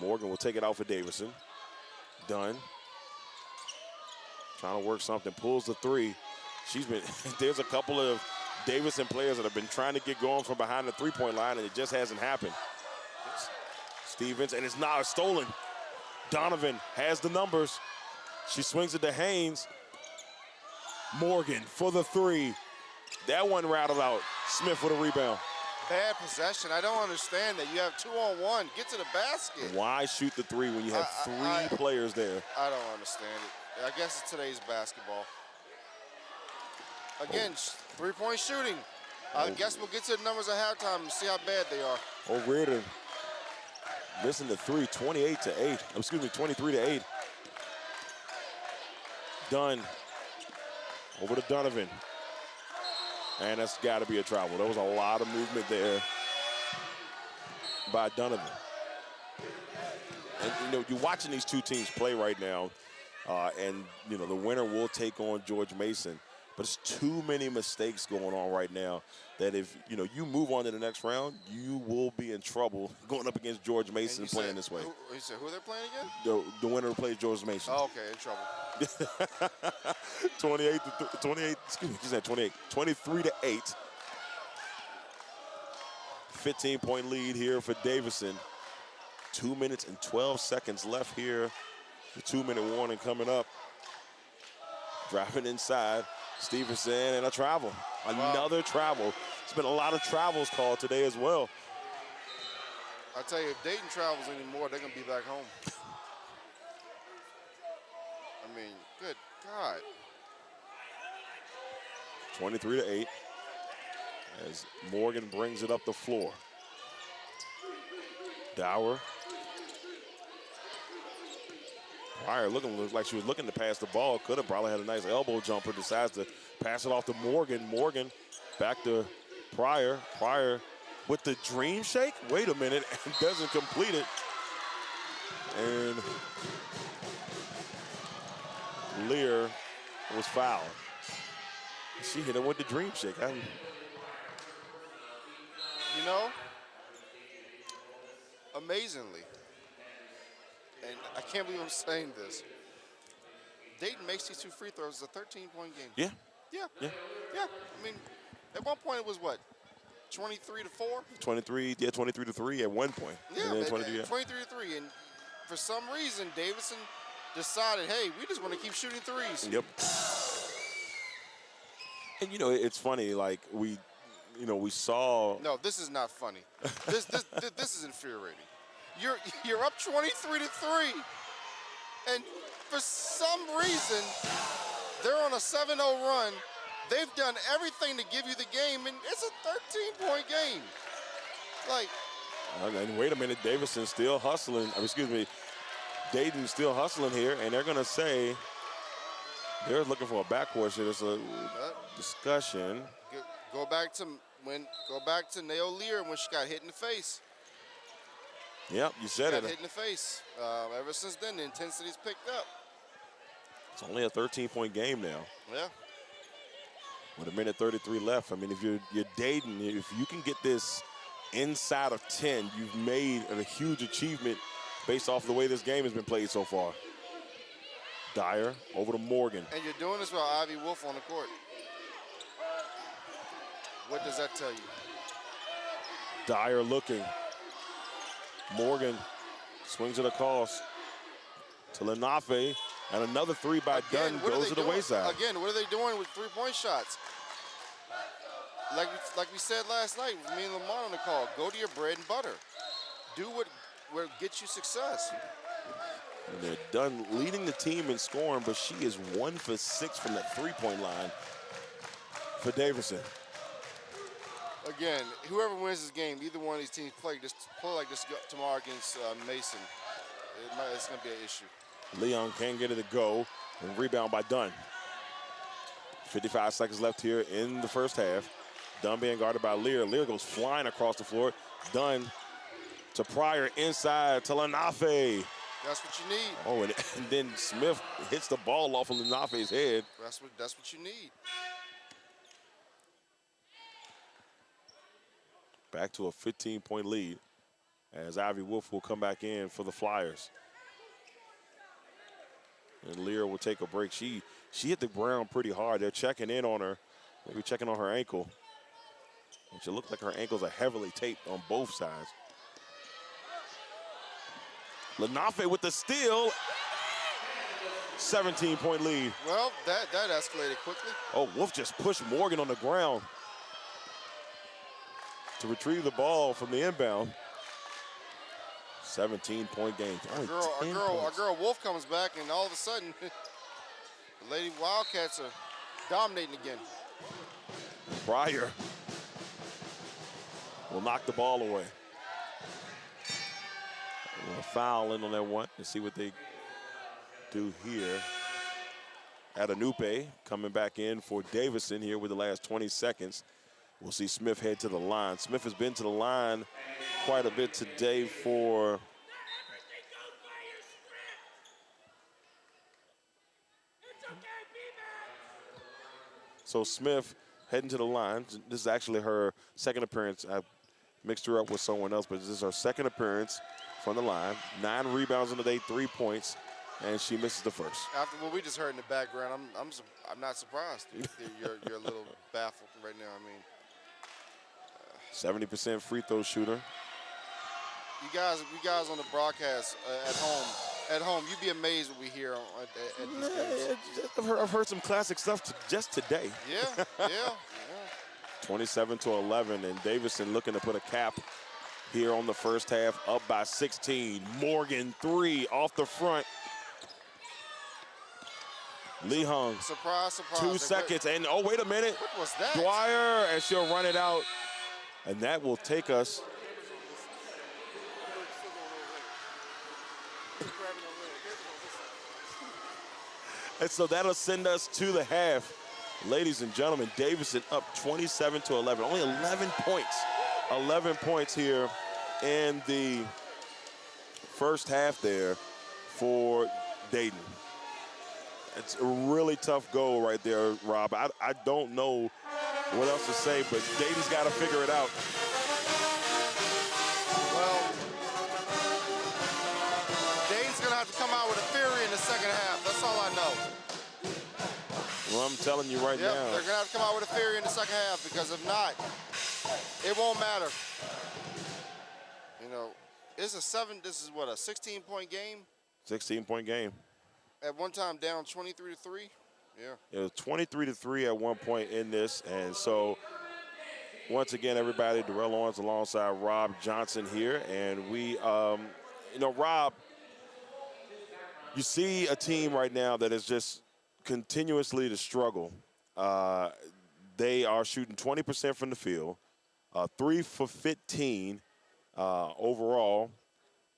Morgan will take it out for Davidson. Dunn trying to work something, pulls the three. There's a couple of Davidson players that have been trying to get going from behind the three-point line, and it just hasn't happened. Stevens, and it's now stolen. Donovan has the numbers. She swings it to Haynes. Morgan for the three. That one rattled out. Smith with a rebound. Bad possession. I don't understand that. You have 2-on-1. Get to the basket. Why shoot the three when you have three players there? I don't understand it. I guess it's today's basketball. Again, three-point shooting. I guess we'll get to the numbers at halftime and see how bad they are. O'Riordan missing the three, 28-8. Excuse me, 23-8. Dunn over to Donovan. And that's got to be a travel. There was a lot of movement there by Donovan. And, you know, you're watching these two teams play right now, and, you know, the winner will take on George Mason. But it's too many mistakes going on right now that if, you know, you move on to the next round, you will be in trouble going up against George Mason playing this way. You said who they're playing again? The winner who plays George Mason. Oh, okay, in trouble. 23-8. 15-point lead here for Davidson. 2 minutes and 12 seconds left here. The 2-minute warning coming up. Driving inside. Stevenson and a travel. Another travel. There's been a lot of travels called today as well. I tell you, if Dayton travels anymore, they're going to be back home. I mean, good God. 23-8 as Morgan brings it up the floor. Dower. Pryor looked like she was looking to pass the ball. Could have probably had a nice elbow jumper. Decides to pass it off to Morgan. Morgan back to Pryor. Pryor with the dream shake. Wait a minute. And doesn't complete it. And Lear was fouled. She hit him with the dream shake. You know, amazingly, and I can't believe I'm saying this, Dayton makes these two free throws. It's a 13-point game. Yeah. Yeah. I mean, at one point it was what, 23-4? 23-3 at one point. Yeah, and then 23-3. And for some reason, Davidson decided, hey, we just want to keep shooting threes. Yep. And, you know, it's funny, like, we saw. No, this is not funny. This is infuriating. You're up 23-3, and for some reason, they're on a 7-0 run. They've done everything to give you the game, and it's a 13-point game. Like. And wait a minute, Davidson's still hustling. Dayton's still hustling here, and they're going to say they're looking for a backcourt here. There's a discussion. Go back to Nail Lear when she got hit in the face. Yep, you said it. Got hit in the face. Ever since then, the intensity's picked up. It's only a 13-point game now. Yeah. With 1:33 left. I mean, if you're Dayton, if you can get this inside of 10, you've made a huge achievement based off the way this game has been played so far. Dyer over to Morgan. And you're doing this with Ivy Wolf on the court. What does that tell you? Dyer looking. Morgan swings it across to Lenafe. And another three by Dunn goes to the wayside. Again, what are they doing with three-point shots? Like we said last night with me and Lamont on the call, go to your bread and butter. Do what gets you success. And they're Dunn leading the team in scoring, but she is 1 for 6 from that three-point line for Davidson. Again, whoever wins this game, either one of these teams play like this tomorrow against Mason. It's going to be an issue. Leon can't get it to go, and rebound by Dunn. 55 seconds left here in the first half. Dunn being guarded by Lear. Lear goes flying across the floor. Dunn to Pryor inside to Lenafe. That's what you need. Oh, and then Smith hits the ball off of Lenafe's head. That's what you need. Back to a 15-point lead as Ivy Wolf will come back in for the Flyers. And Lear will take a break. She hit the ground pretty hard. They're checking in on her, maybe checking on her ankle. And it looks like her ankles are heavily taped on both sides. Lenafe with the steal. 17-point lead. Well, that escalated quickly. Oh, Wolf just pushed Morgan on the ground to retrieve the ball from the inbound. 17-point game. Our girl Wolf comes back, and all of a sudden, the Lady Wildcats are dominating again. Pryor will knock the ball away. A foul in on that one. Let's see what they do here. Adanupe coming back in for Davidson here with the last 20 seconds. We'll see Smith head to the line. Smith has been to the line quite a bit today for so Smith heading to the line. This is actually her second appearance. I mixed her up with someone else, but this is her second appearance from the line. 9 rebounds in the day, 3 points, and she misses the first. After what we just heard in the background, I'm not surprised. You're a little baffled right now. I mean, 70% free throw shooter. you guys on the broadcast at home, you'd be amazed what we hear at these games. I've heard some classic stuff just today. Yeah. 27-11, and Davidson looking to put a cap here on the first half, up by 16. Morgan, 3 off the front. Lee Hung. Surprise. 2 seconds, and oh, wait a minute. What was that? Dwyer, and she'll run it out. And that will take us. And so that'll send us to the half. Ladies and gentlemen, Davidson up 27-11. Only 11 points. 11 points here in the first half there for Dayton. It's a really tough goal right there, Rob. I don't know what else to say, but Dayton's got to figure it out. Well, Dayton's going to have to come out with a fury in the second half. That's all I know. Well, I'm telling you right now. They're going to have to come out with a fury in the second half, because if not, it won't matter. You know, this is what, a 16-point game? 16-point game. At one time down 23-3. Yeah. It was 23-3 at one point in this, and so once again, everybody, Darrell Owens alongside Rob Johnson here, and we, Rob, you see a team right now that is just continuously to struggle. They are shooting 20% from the field, 3 for 15 overall,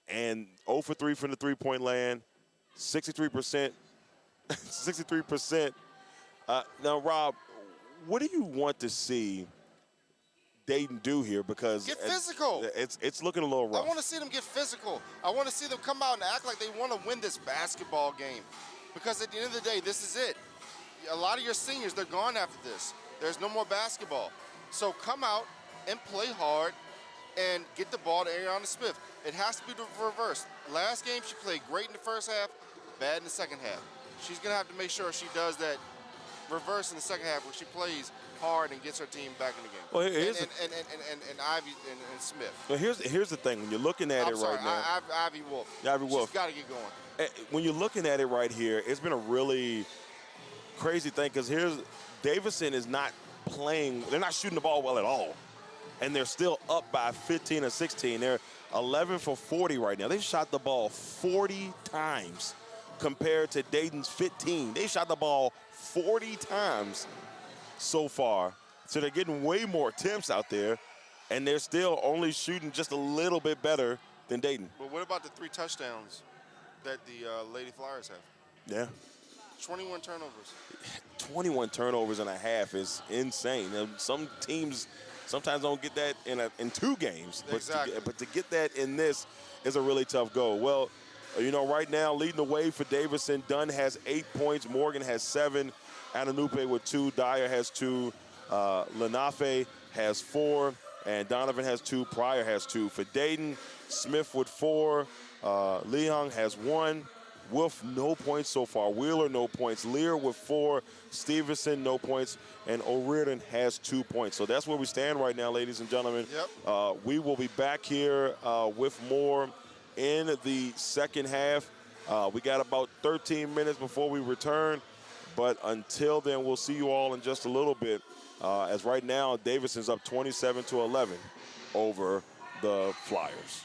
and 0 for 3 from the three-point land. 63%. 63%. Now, Rob, what do you want to see Dayton do here? Because get physical. It's looking a little rough. I want to see them get physical. I want to see them come out and act like they want to win this basketball game. Because at the end of the day, this is it. A lot of your seniors, they're gone after this. There's no more basketball. So come out and play hard and get the ball to Ariana Smith. It has to be the reverse. Last game, she played great in the first half, bad in the second half. She's going to have to make sure she does that reverse in the second half where she plays hard and gets her team back in the game. Well, and Ivy and Smith. well, here's the thing. When you're looking at I'm it sorry, right now, Ivy Wolf. Ivy Wolf. She's got to get going. When you're looking at it right here, it's been a really crazy thing because here's Davidson is not playing. They're not shooting the ball well at all, and they're still up by 15 or 16. They're 11 for 40 right now. They shot the ball 40 times compared to Dayton's 15. They shot the ball 40 times so far. So they're getting way more attempts out there, and they're still only shooting just a little bit better than Dayton. But what about the 3 touchdowns that the Lady Flyers have? Yeah. 21 turnovers. 21 turnovers and a half is insane. Now, some teams sometimes don't get that in 2 games. Exactly. But to get that in this is a really tough goal. Well, you know, right now leading the way for Davidson, Dunn has 8 points. Morgan has 7. Ananupe with 2. Dyer has 2. Lenafe has 4. And Donovan has 2. Pryor has 2. For Dayton, Smith with 4. Leung has 1. Wolf, no points so far. Wheeler, no points. Lear with 4. Stevenson, no points. And O'Riordan has 2 points. So that's where we stand right now, ladies and gentlemen. Yep. We will be back here with more in the second half. We got about 13 minutes before we return. But until then, we'll see you all in just a little bit. As right now, Davidson's up 27-11 over the Flyers.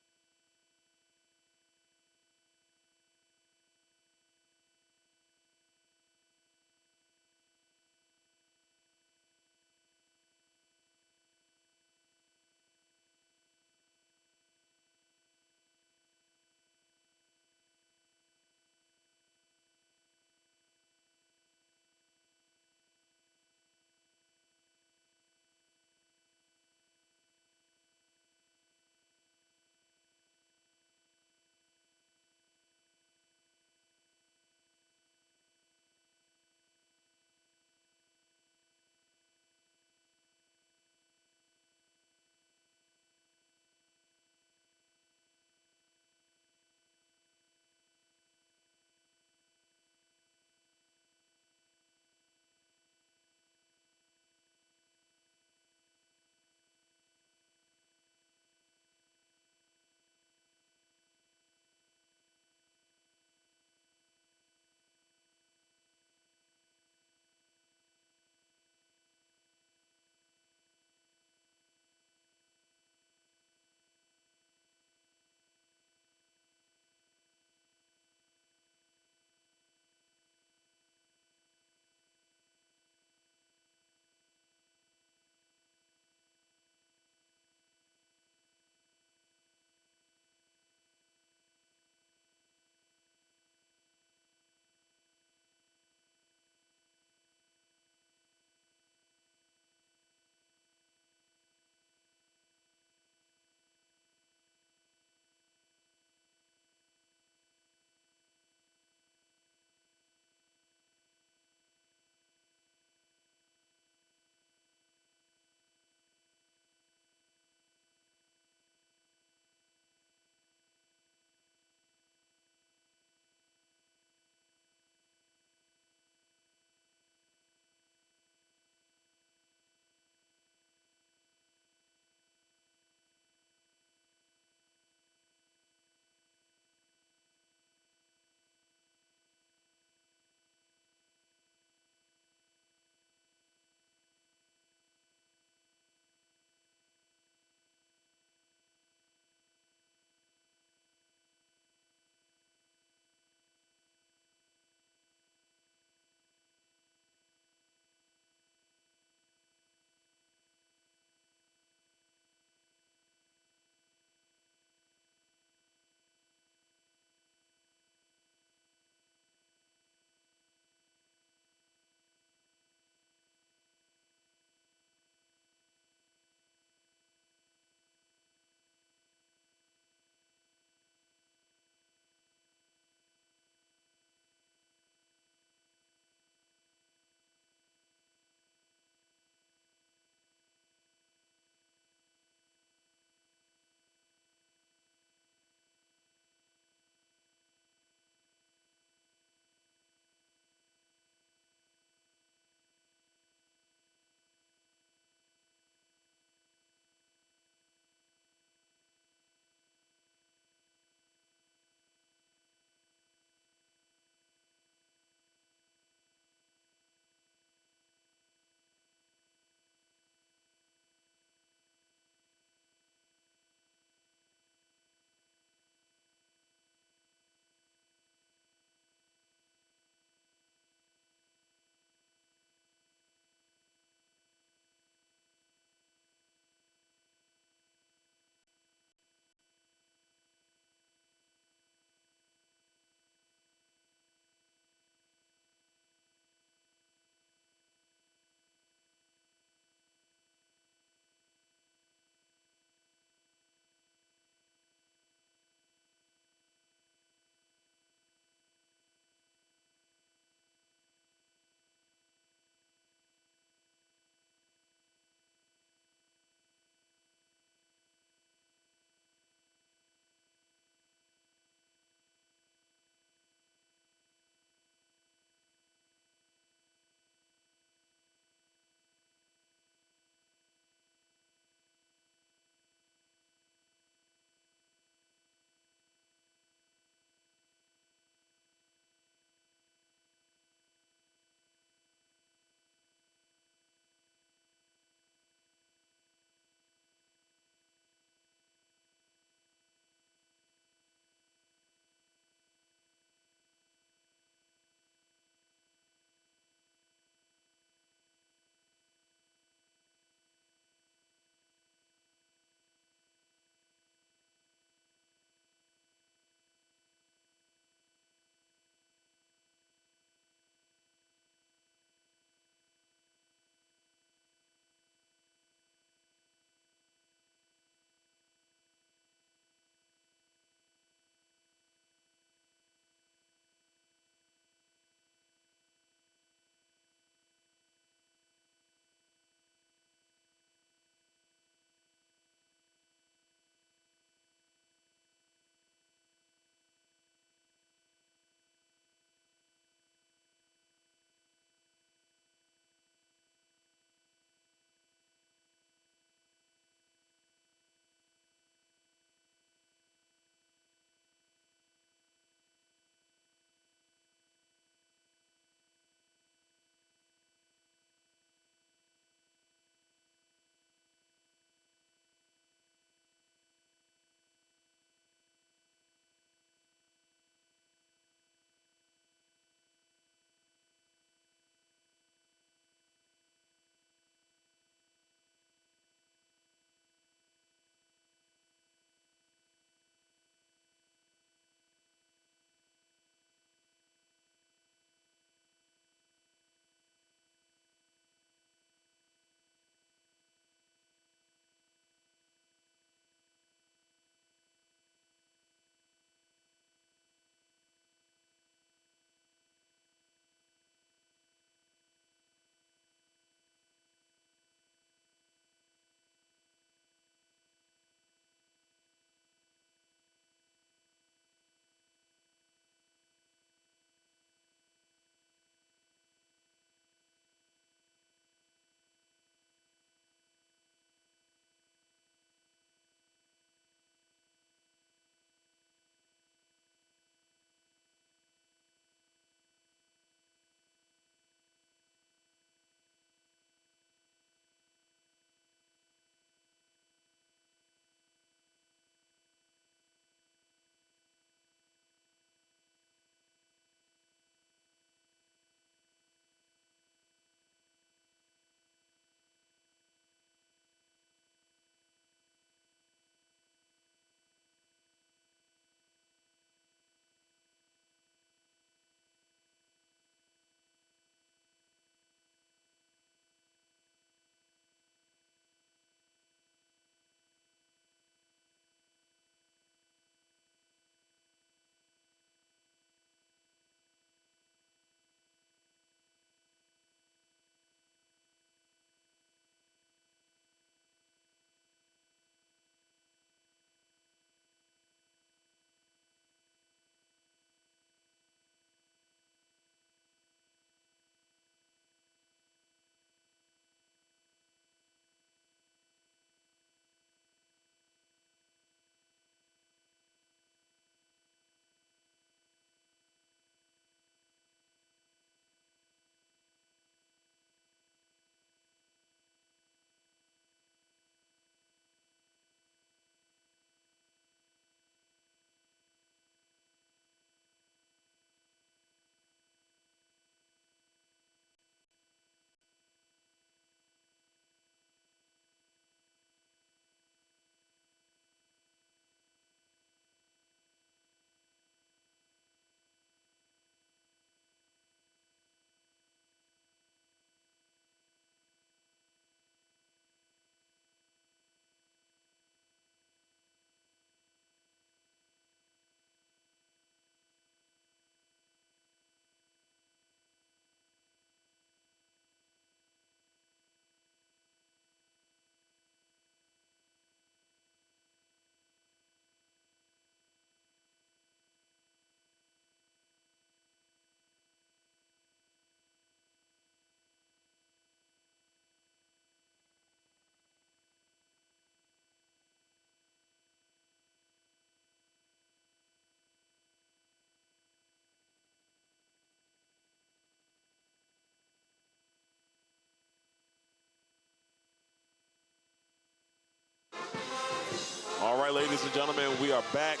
ladies and gentlemen. We are back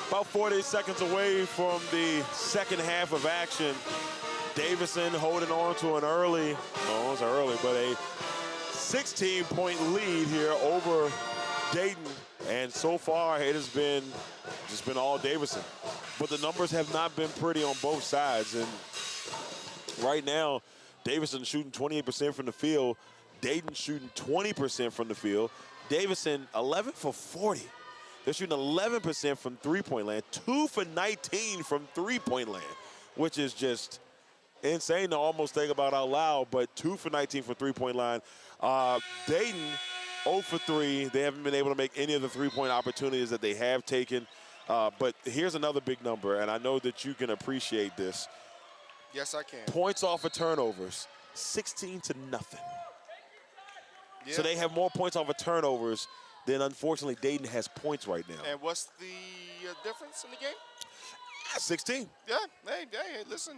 about 40 seconds away from the second half of action. Davidson holding on to an early, well, it wasn't early, but a 16-point lead here over Dayton. And so far, it has been just been all Davidson. But the numbers have not been pretty on both sides. And right now, Davidson shooting 28% from the field. Dayton shooting 20% from the field. Davidson 11 for 40. They're shooting 11% from three-point land, 2 for 19 from three-point land, which is just insane to almost think about out loud, but 2 for 19 from three-point line. Dayton 0 for 3. They haven't been able to make any of the three-point opportunities that they have taken. But here's another big number, and I know that you can appreciate this. Yes, I can. Points off of turnovers, 16 to nothing. Yeah. So they have more points off of turnovers than, unfortunately, Dayton has points right now. And what's the difference in the game? 16. Yeah, hey, listen.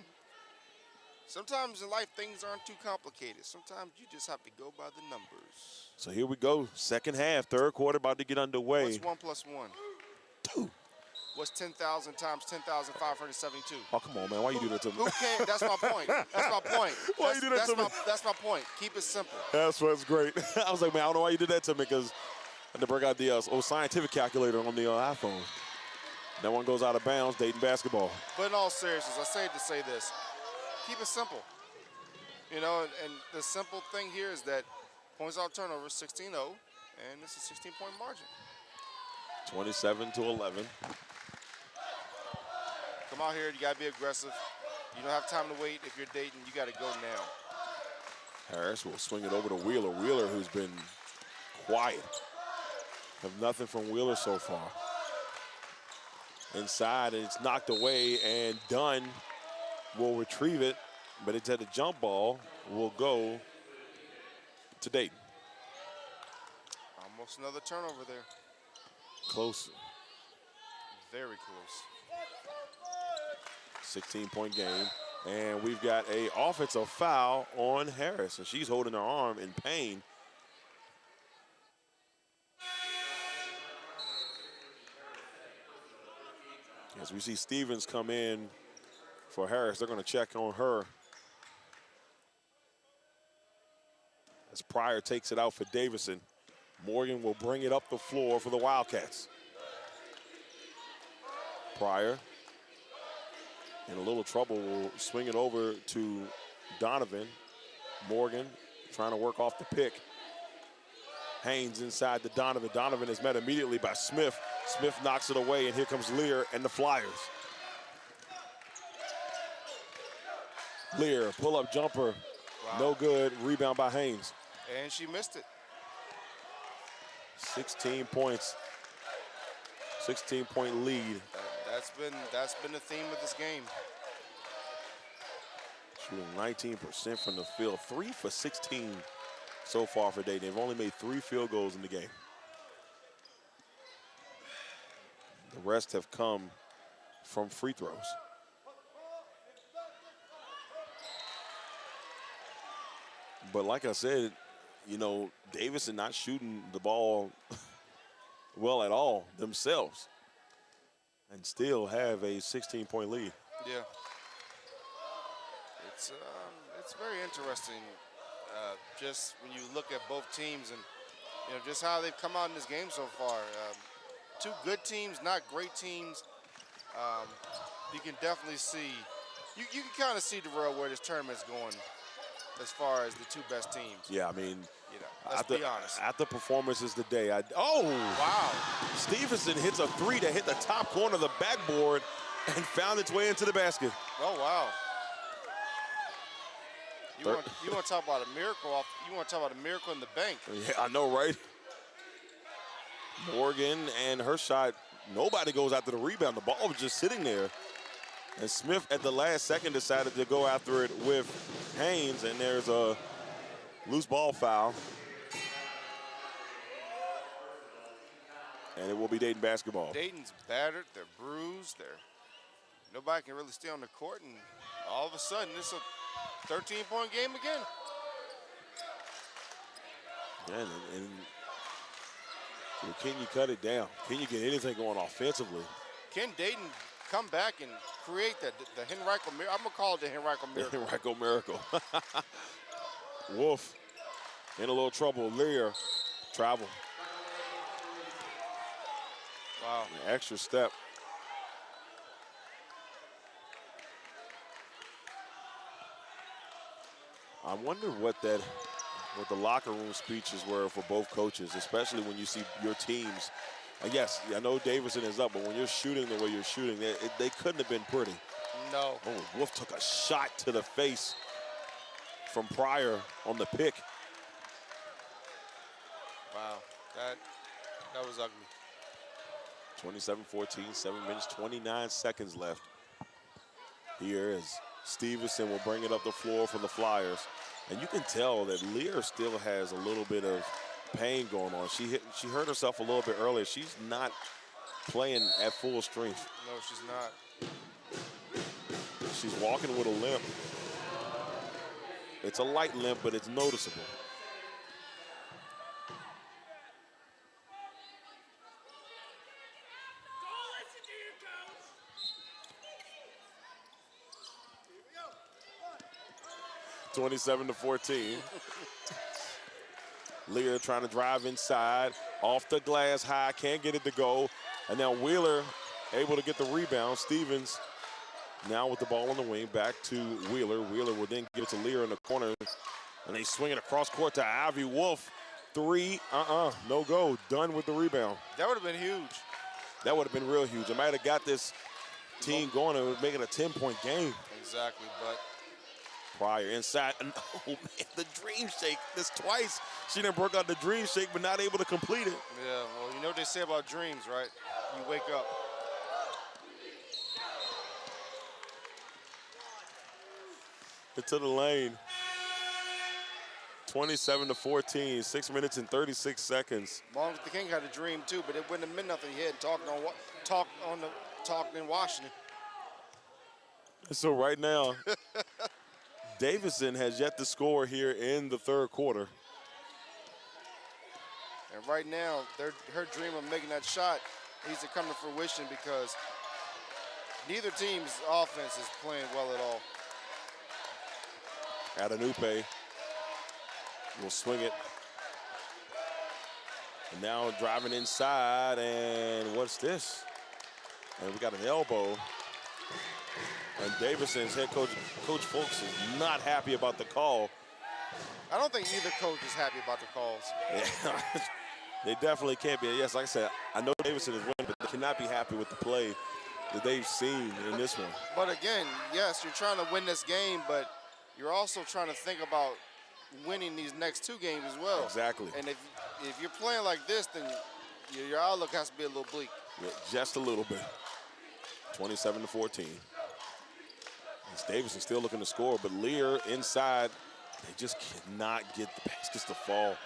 Sometimes in life, things aren't too complicated. Sometimes you just have to go by the numbers. So here we go, second half, third quarter about to get underway. What's 1 plus 1? 2. What's 10,000 times 10,572? Oh, come on, man. Why you do that to me? Who can't? That's my point. That's my point. Why you do that to me? That's my point. Keep it simple. That's what's great. I was like, man, I don't know why you did that to me, because I had to break out the old scientific calculator on the iPhone. That one goes out of bounds, Dayton basketball. But in all seriousness, I say to say this. Keep it simple. You know, and the simple thing here is that points off turnover 16-0, and it's a 16-point margin. 27 to 11. Come out here, you got to be aggressive. You don't have time to wait. If you're Dayton, you got to go now. Harris will swing it over to Wheeler. Wheeler, who's been quiet. Have nothing from Wheeler so far. Inside, and it's knocked away, and Dunn will retrieve it, but it's at the jump ball. Will go to Dayton. Almost another turnover there. Close. Very close. 16-point game. And we've got a offensive foul on Harris, and she's holding her arm in pain. As we see Stevens come in for Harris, they're going to check on her. As Pryor takes it out for Davidson, Morgan will bring it up the floor for the Wildcats. Pryor, in a little trouble, will swing it over to Donovan. Morgan trying to work off the pick. Haynes inside to Donovan. Donovan is met immediately by Smith. Smith knocks it away, and here comes Lear and the Flyers. Lear, pull-up jumper, Wow. no good. Rebound by Haynes. And she missed it. 16 points. 16-point lead. That's been the theme of this game. Shooting 19% from the field. 3 for 16 so far for Dayton. They've only made 3 field goals in the game. The rest have come from free throws. But like I said, you know, Davidson not shooting the ball well at all themselves and still have a 16-point lead. Yeah. It's very interesting just when you look at both teams and, you know, just how they've come out in this game so far. Two good teams, not great teams. You can definitely see, you can kind of see, Darrell, where this tournament's going as far as the two best teams. Yeah, I mean, You know, let's be honest. At the performances today, wow. Stevenson hits a 3 to hit the top corner of the backboard and found its way into the basket. Oh, wow. You want to talk about a miracle? You want to talk about a miracle in the bank? Yeah, I know, right? Morgan and her shot, nobody goes after the rebound. The ball was just sitting there. And Smith at the last second decided to go after it with Haynes, and there's a loose ball foul. And it will be Dayton basketball. Dayton's battered, they're bruised, nobody can really stay on the court, and all of a sudden it's a 13-point game again. And So can you cut it down? Can you get anything going offensively? Can Dayton come back and create the Henrico miracle? I'm going to call it the Henrico miracle. Henrico miracle. Wolf in a little trouble. Lear, travel. Wow. An extra step. I wonder what the locker room speeches were for both coaches, especially when you see your teams. And yes, I know Davidson is up, but when you're shooting the way you're shooting, they couldn't have been pretty. No. Oh, Wolf took a shot to the face from Pryor on the pick. Wow, that was ugly. 27-14, 7 minutes, 29 seconds left. Here is Stevenson will bring it up the floor for the Flyers. And you can tell that Lear still has a little bit of pain going on. She hurt herself a little bit earlier. She's not playing at full strength. No, she's not. She's walking with a limp. It's a light limp, but it's noticeable. (27-14). Lear trying to drive inside, off the glass high, can't get it to go. And now Wheeler able to get the rebound. Stevens now with the ball on the wing, back to Wheeler. Wheeler will then give it to Lear in the corner. And they swing it across court to Ivy Wolf. Three, no go. Done with the rebound. That would have been huge. That would have been real huge. It might have got this team going and would make it a 10-point game. Exactly, but Pryor inside. Oh, man, the dream shake. This twice. She done broke out the dream shake, but not able to complete it. Yeah, well, you know what they say about dreams, right? You wake up. Into the lane. 27-14, 6 minutes and 36 seconds. Martin Luther King had a dream too, but it wouldn't have meant nothing. He hadn't talked in Washington. So right now, Davidson has yet to score here in the third quarter. And right now, her dream of making that shot needs to come to fruition because neither team's offense is playing well at all. Adanupe will swing it. And now driving inside, and what's this? And we got an elbow. And Davidson's head coach, Coach Folks, is not happy about the call. I don't think either coach is happy about the calls. Yeah, they definitely can't be. Yes, like I said, I know Davidson is winning, but they cannot be happy with the play that they've seen in this one. But again, yes, you're trying to win this game, but you're also trying to think about winning these next two games as well. Exactly. And if you're playing like this, then your outlook has to be a little bleak. Yeah, just a little bit. 27-14. It's Davidson still looking to score, but Lear inside, they just cannot get the baskets to fall.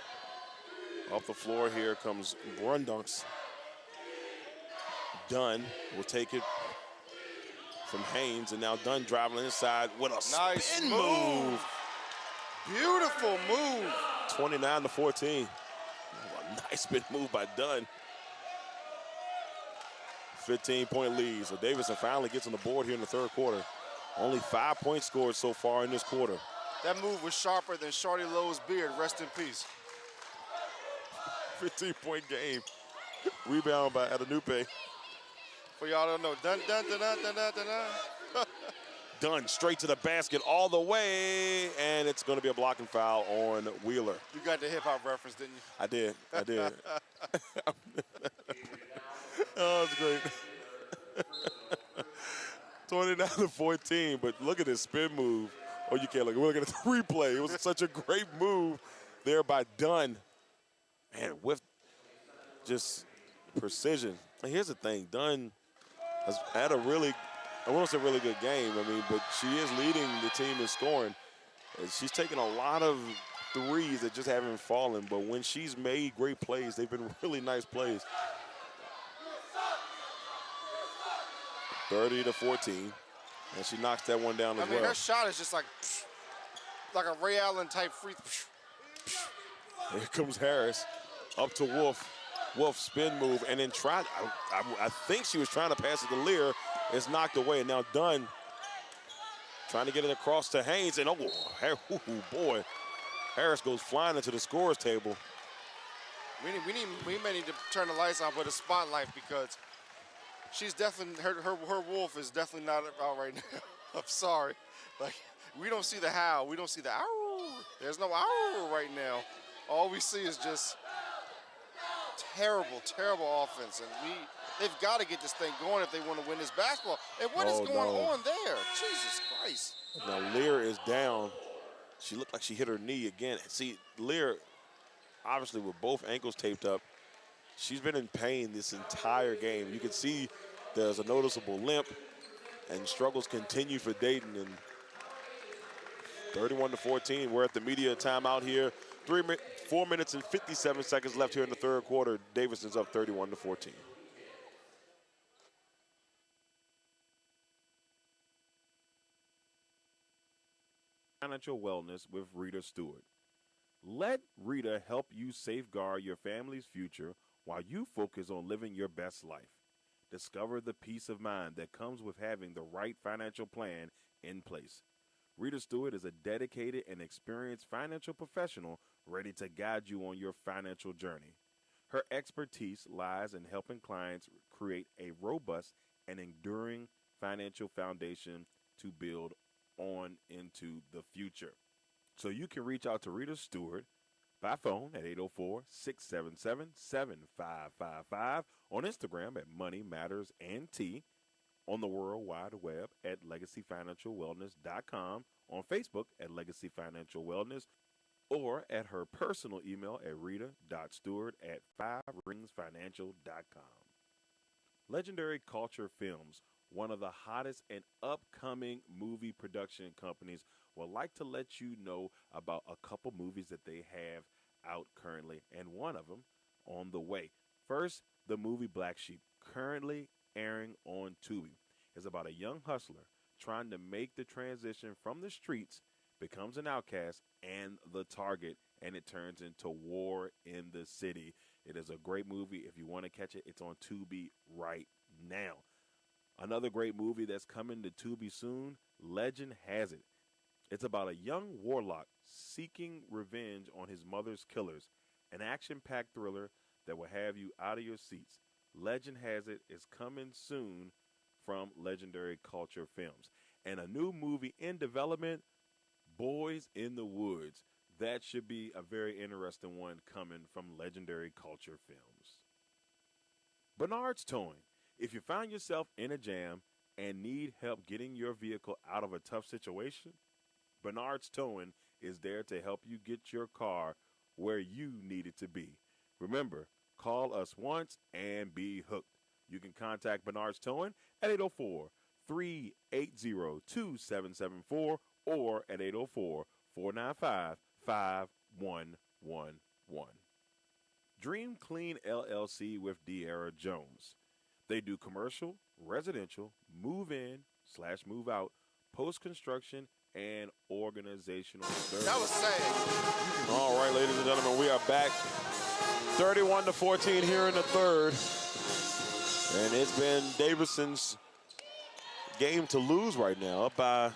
Off the floor here comes Brundunks. Dunn will take it from Haynes, and now Dunn driving inside with a nice spin move. Beautiful move. 29-14. A nice spin move by Dunn. 15-point lead. So Davidson finally gets on the board here in the third quarter. Only 5 points scored so far in this quarter. That move was sharper than Shorty Lowe's beard. Rest in peace. 15-point game. Rebound by Adanupe. For y'all don't know, dun dun dun dun dun dun dun. Dunn straight to the basket all the way, and it's going to be a blocking foul on Wheeler. You got the hip-hop reference, didn't you? I did. Oh, that's great. 29-14, but look at this spin move. Oh, you can't look. We're looking at the replay. It was such a great move there by Dunn. Man, with just precision. And here's the thing. Dunn has had a really, I won't say really good game, but she is leading the team in scoring. She's taken a lot of threes that just haven't fallen, but when she's made great plays, they've been really nice plays. 30-14, and she knocks that one down as well. Her shot is just like a Ray Allen type free. Here comes Harris, up to Wolf. Wolf spin move and then tried. I think she was trying to pass it to Lear. It's knocked away. Now Dunn trying to get it across to Haynes. And boy, Harris goes flying into the scores table. We may need to turn the lights on with a spotlight because she's definitely her Wolf is definitely not out right now. I'm sorry. Like, we don't see the howl. We don't see the ow. There's no ow right now. All we see is just terrible, terrible offense. And they've got to get this thing going if they want to win this basketball. And what is going on there? Jesus Christ. Now Lear is down. She looked like she hit her knee again. See, Lear, obviously with both ankles taped up, she's been in pain this entire game. You can see there's a noticeable limp, and struggles continue for Dayton. And 31-14, we're at the media timeout here. 4 minutes and 57 seconds left here in the third quarter. Davidson's up 31-14. Financial wellness with Rita Stewart. Let Rita help you safeguard your family's future while you focus on living your best life. Discover the peace of mind that comes with having the right financial plan in place. Rita Stewart is a dedicated and experienced financial professional ready to guide you on your financial journey. Her expertise lies in helping clients create a robust and enduring financial foundation to build on into the future. So you can reach out to Rita Stewart by phone at 804-677-7555, on Instagram at Money Matters NT, on the World Wide Web at LegacyFinancialWellness.com, on Facebook at Legacy Financial Wellness, or at her personal email at rita.stewart@5ringsfinancial.com. Legendary Culture Films, one of the hottest and upcoming movie production companies, would like to let you know about a couple movies that they have out currently, and one of them on the way. First, the movie Black Sheep, currently airing on Tubi, is about a young hustler trying to make the transition from the streets, becomes an outcast and the target, and it turns into war in the city. It is a great movie. If you want to catch it, it's on Tubi right now. Another great movie that's coming to Tubi soon, Legend Has It. It's about a young warlock seeking revenge on his mother's killers, an action-packed thriller that will have you out of your seats. Legend Has It is coming soon from Legendary Culture Films. And a new movie in development, Boys in the Woods. That should be a very interesting one coming from Legendary Culture Films. Bernard's Towing. If you find yourself in a jam and need help getting your vehicle out of a tough situation, Bernard's Towing is there to help you get your car where you need it to be. Remember, call us once and be hooked. You can contact Bernard's Towing at 804-380-2774 or at 804-495-5111. Dream Clean LLC with De'Ara Jones. They do commercial, residential, move-in/move out, post-construction, and organizational service. That was sad. All right, ladies and gentlemen, we are back. 31-14 here in the third. And it's been Davidson's game to lose right now, up by,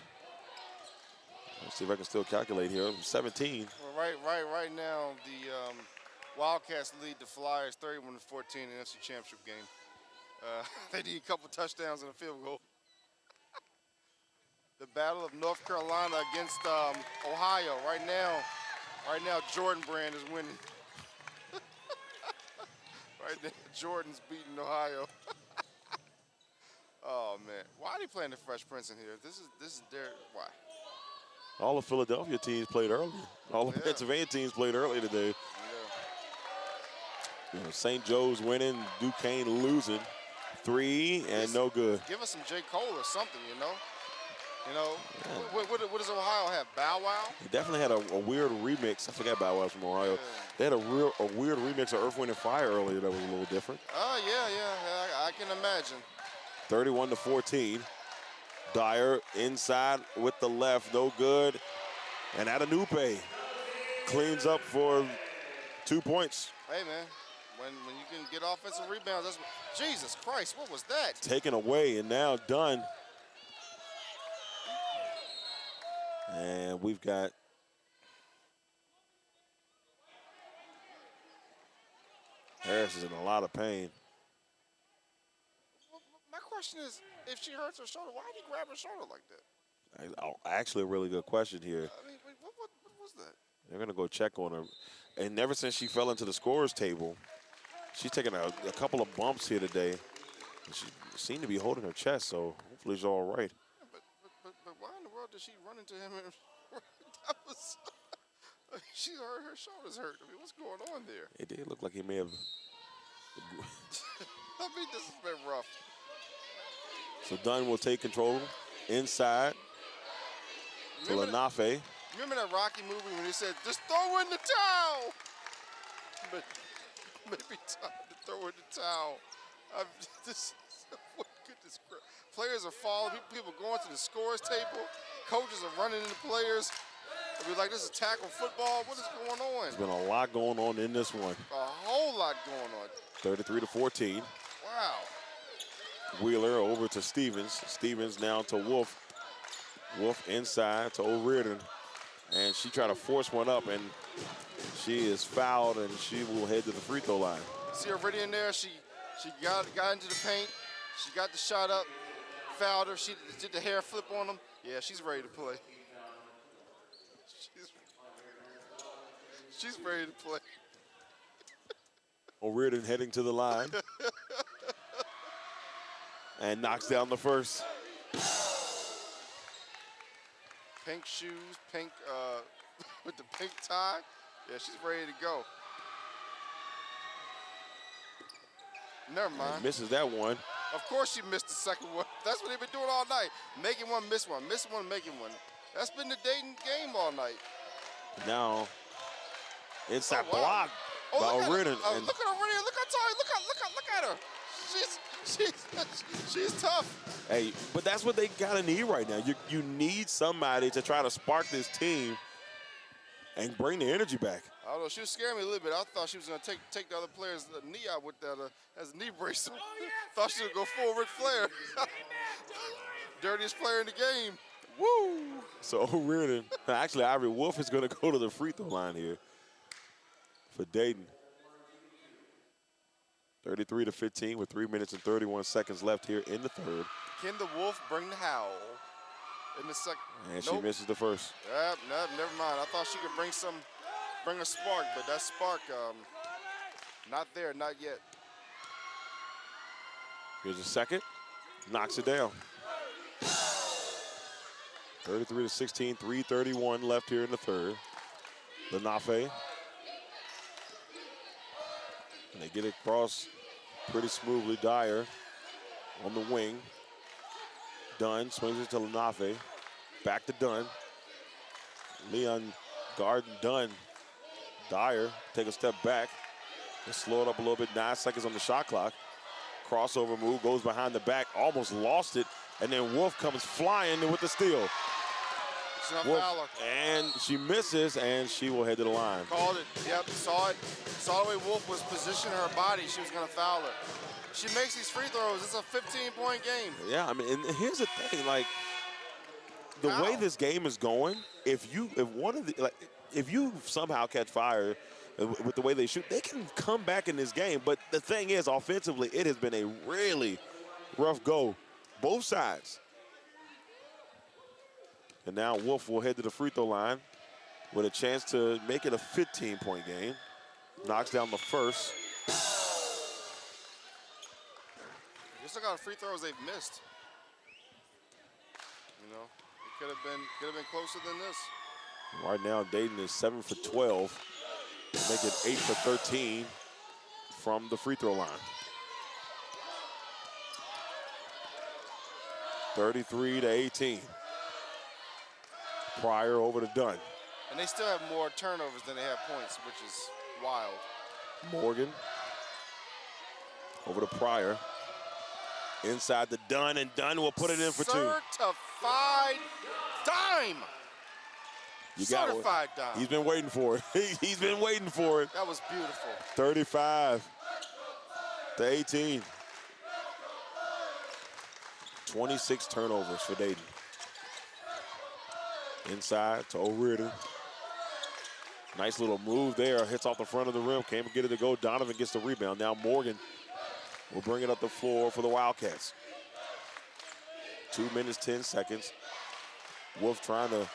let's see if I can still calculate here, 17. Well, right now, the Wildcats lead the Flyers 31-14 in the NFC Championship game. They need a couple touchdowns and a field goal. The Battle of North Carolina against Ohio. Right now, Jordan Brand is winning. Right now, Jordan's beating Ohio. Oh man, why are they playing the Fresh Prince in here? This is their why. All the Philadelphia teams played early. All the Pennsylvania teams played early today. Yeah. You know, St. Joe's winning, Duquesne losing. 3 and no good. Give us some J. Cole or something, you know. What does Ohio have? Bow Wow? They definitely had a weird remix. I forgot Bow Wow's from Ohio. Yeah. They had a weird remix of Earth, Wind, and Fire earlier that was a little different. Oh, yeah, I can imagine. 31-14. Dyer inside with the left, no good. And Adanupe cleans up for 2 points. Hey, man, When you can get offensive rebounds, that's what, Jesus Christ, what was that? Taken away and now done. And we've got Harris is in a lot of pain. My question is, if she hurts her shoulder, why did he grab her shoulder like that? Actually, a really good question here. I mean, what was that? They're going to go check on her. And ever since she fell into the scorer's table, she's taken a couple of bumps here today. And she seemed to be holding her chest, so hopefully she's all right. Yeah, but why in the world did she run into him? That was, she hurt, her shoulders hurt. I mean, what's going on there? It did look like he may have. I mean, this has been rough. So Dunn will take control inside to Lenafe. Remember that Rocky movie when he said, just throw in the towel? But maybe time to throw in the towel. What goodness, players are falling. People going to the scores table. Coaches are running into players. They'll be like, this is tackle football. What is going on? There's been a lot going on in this one. A whole lot going on. 33-14. Wow. Wheeler over to Stevens. Stevens now to Wolf. Wolf inside to O'Riordan. And she tried to force one up, and she is fouled, and she will head to the free throw line. See O'Riordan there? She got into the paint. She got the shot up, fouled her. She did the hair flip on him. Yeah, she's ready to play. She's ready to play. O'Riordan heading to the line. And knocks down the first. Pink shoes, pink with the pink tie. Yeah, she's ready to go. Never mind. And misses that one. Of course she missed the second one. That's what they've been doing all night. Making one, miss one, miss one, making one. That's been the Dayton game all night. Now, inside wow. block by O'Riordan. Look at O'Riordan. Look how tall. Look at her. She's tough. Hey, but that's what they gotta need right now. You need somebody to try to spark this team and bring the energy back. I don't know. She was scaring me a little bit. I thought she was gonna take the other player's knee out with that as a knee brace. Thought she would go full Ric Flair. Dirtiest player in the game. Woo! So O'Riordan, actually Ivory Wolf is gonna go to the free throw line here for Dayton. 33-15 with 3 minutes and 31 seconds left here in the third. Can the Wolf bring the howl in the second? And she misses the first. Nope, never mind. I thought she could bring a spark, but that spark, not there, not yet. Here's a second, knocks it down. 33-16, 3:31 left here in the third. Lenafe. And they get it across pretty smoothly. Dyer on the wing. Dunn swings it to Lenafe. Back to Dunn. Leon guarding Dunn. Dyer take a step back. Let's slow it up a little bit. 9 seconds on the shot clock. Crossover move, goes behind the back, almost lost it. And then Wolf comes flying with the steal. Wolf, and she misses, and she will head to the line. Called it. Yep, saw it. Saw the way Wolf was positioning her body. She was going to foul her. She makes these free throws. It's a 15-point game. Yeah, I mean, and here's the thing, like, the way this game is going, if you somehow catch fire with the way they shoot, they can come back in this game. But the thing is, offensively, it has been a really rough go, both sides. And now Wolf will head to the free throw line with a chance to make it a 15-point game. Knocks down the first. Just look how free throws they've missed. You know, it could have been closer than this. Right now, Dayton is 7 for 12. Make it 8 for 13 from the free throw line. 33-18. Pryor over to Dunn. And they still have more turnovers than they have points, which is wild. Morgan over to Pryor. Inside the Dunn, and Dunn will put it in for two. Certified dime. You got certified dime. He's been waiting for it. He's been waiting for it. That was beautiful. 35-18. 26 turnovers for Dayton. Inside to O'Riordan. Nice little move there. Hits off the front of the rim. Can't get it to go. Donovan gets the rebound. Now Morgan will bring it up the floor for the Wildcats. 2 minutes, 10 seconds. Wolf trying to.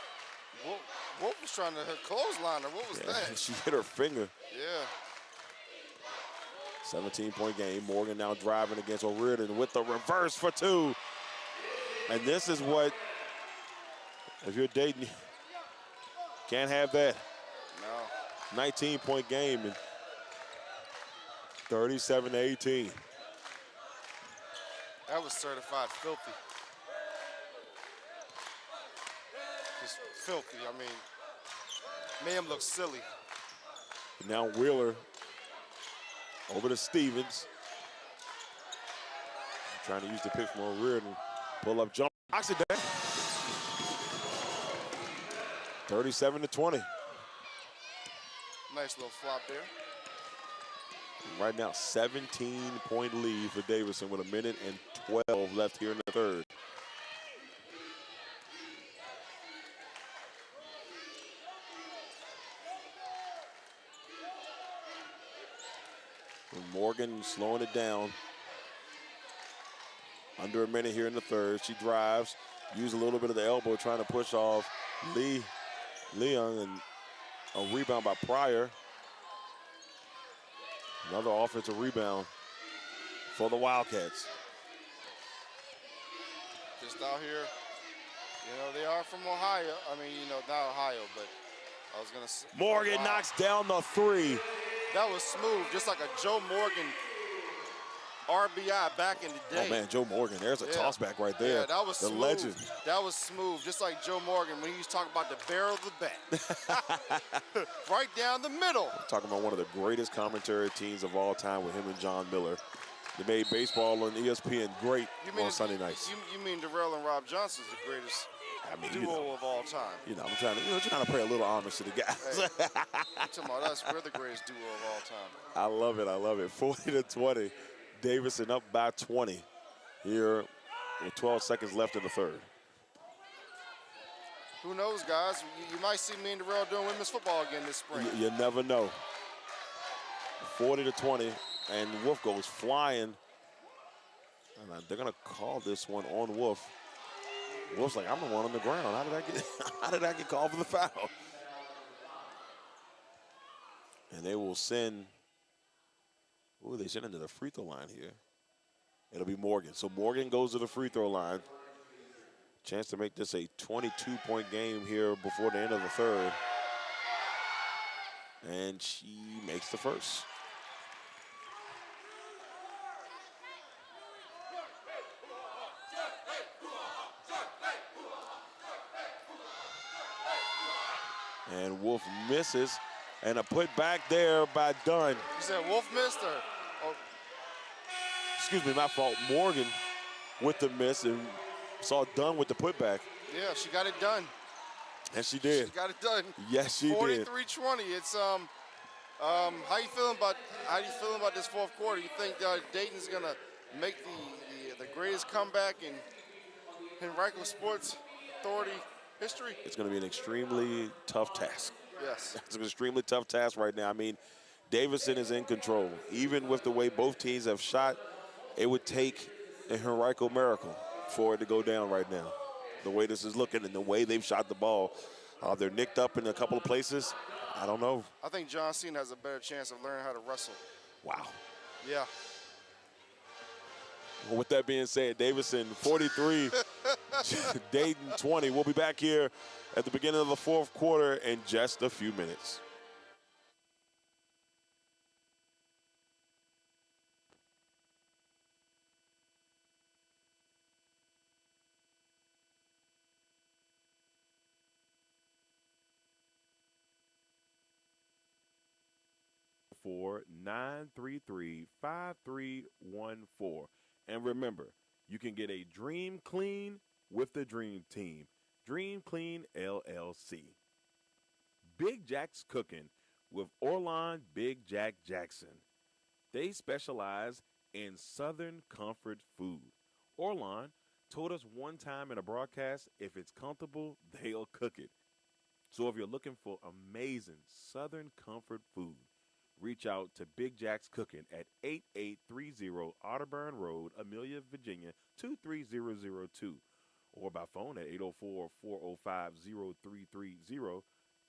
Wolf was trying to clothesline her. What was that? She hit her finger. Yeah. 17-point game. Morgan now driving against O'Riordan with the reverse for two. And this is what, if you're Dayton, can't have that. No. 19-point game and 37-18. That was certified filthy. Just filthy. I mean, made him look silly. Now Wheeler over to Stevens. Trying to use the pick from O'Riordan. Pull up jump. Knocks it down. 37-20. Nice little flop there. Right now, 17-point lead for Davidson with 1:12 left here in the third. Morgan slowing it down. Under a minute here in the third. She drives, use a little bit of the elbow, trying to push off Leon, and a rebound by Pryor. Another offensive rebound for the Wildcats. Just out here, you know, they are from Ohio. I mean, you know, not Ohio, but I was going to say. Morgan knocks down the three. That was smooth, just like a Joe Morgan RBI back in the day. Oh, man, Joe Morgan. There's a toss back right there. Yeah, that was the smooth. legend. That was smooth, just like Joe Morgan when he was talking about the barrel of the bat. Right down the middle. We're talking about one of the greatest commentary teams of all time with him and John Miller. They made baseball on ESPN great on Sunday nights. You mean Darrell and Robb Johnson's the greatest duo of all time. You know, I'm trying to pay a little homage to the guys. Hey, you're talking about us. We're the greatest duo of all time. I love it. I love it. 40-20. Davidson up by 20 here with 12 seconds left in the third. Who knows, guys? You might see me and Darrell doing women's football again this spring. You never know. 40-20, and Wolf goes flying. And they're gonna call this one on Wolf. Wolf's like, I'm the one on the ground. How did I get called for the foul? And they will send. Ooh, they send him to the free throw line here. It'll be Morgan. So Morgan goes to the free throw line. Chance to make this a 22-point game here before the end of the third. And she makes the first. And Wolf misses. And a put back there by Dunn. You said Wolf missed her. Oh. Excuse me, my fault. Morgan with the miss and saw Dunn with the putback. Yeah, she got it done. And she did. She got it done. Yes, she did. 43-20. It's how you feeling about this fourth quarter? You think Dayton's gonna make the greatest comeback in Henrico Sports Authority history? It's going to be an extremely tough task. Yes. It's an extremely tough task right now. I mean, Davidson is in control. Even with the way both teams have shot, it would take a Henrico miracle for it to go down right now. The way this is looking and the way they've shot the ball. They're nicked up in a couple of places. I don't know. I think John Cena has a better chance of learning how to wrestle. Wow. Yeah. Well, with that being said, Davidson 43, Dayton 20. We'll be back here at the beginning of the fourth quarter in just a few minutes. For 933-5314. And remember, you can get a Dream Clean with the Dream Team. Dream Clean LLC. Big Jack's Cooking with Orlon Big Jack Jackson. They specialize in Southern comfort food. Orlon told us one time in a broadcast, if it's comfortable, they'll cook it. So if you're looking for amazing Southern comfort food, reach out to Big Jack's Cooking at 8830 Otterburn Road, Amelia, Virginia, 23002, or by phone at 804-405-0330.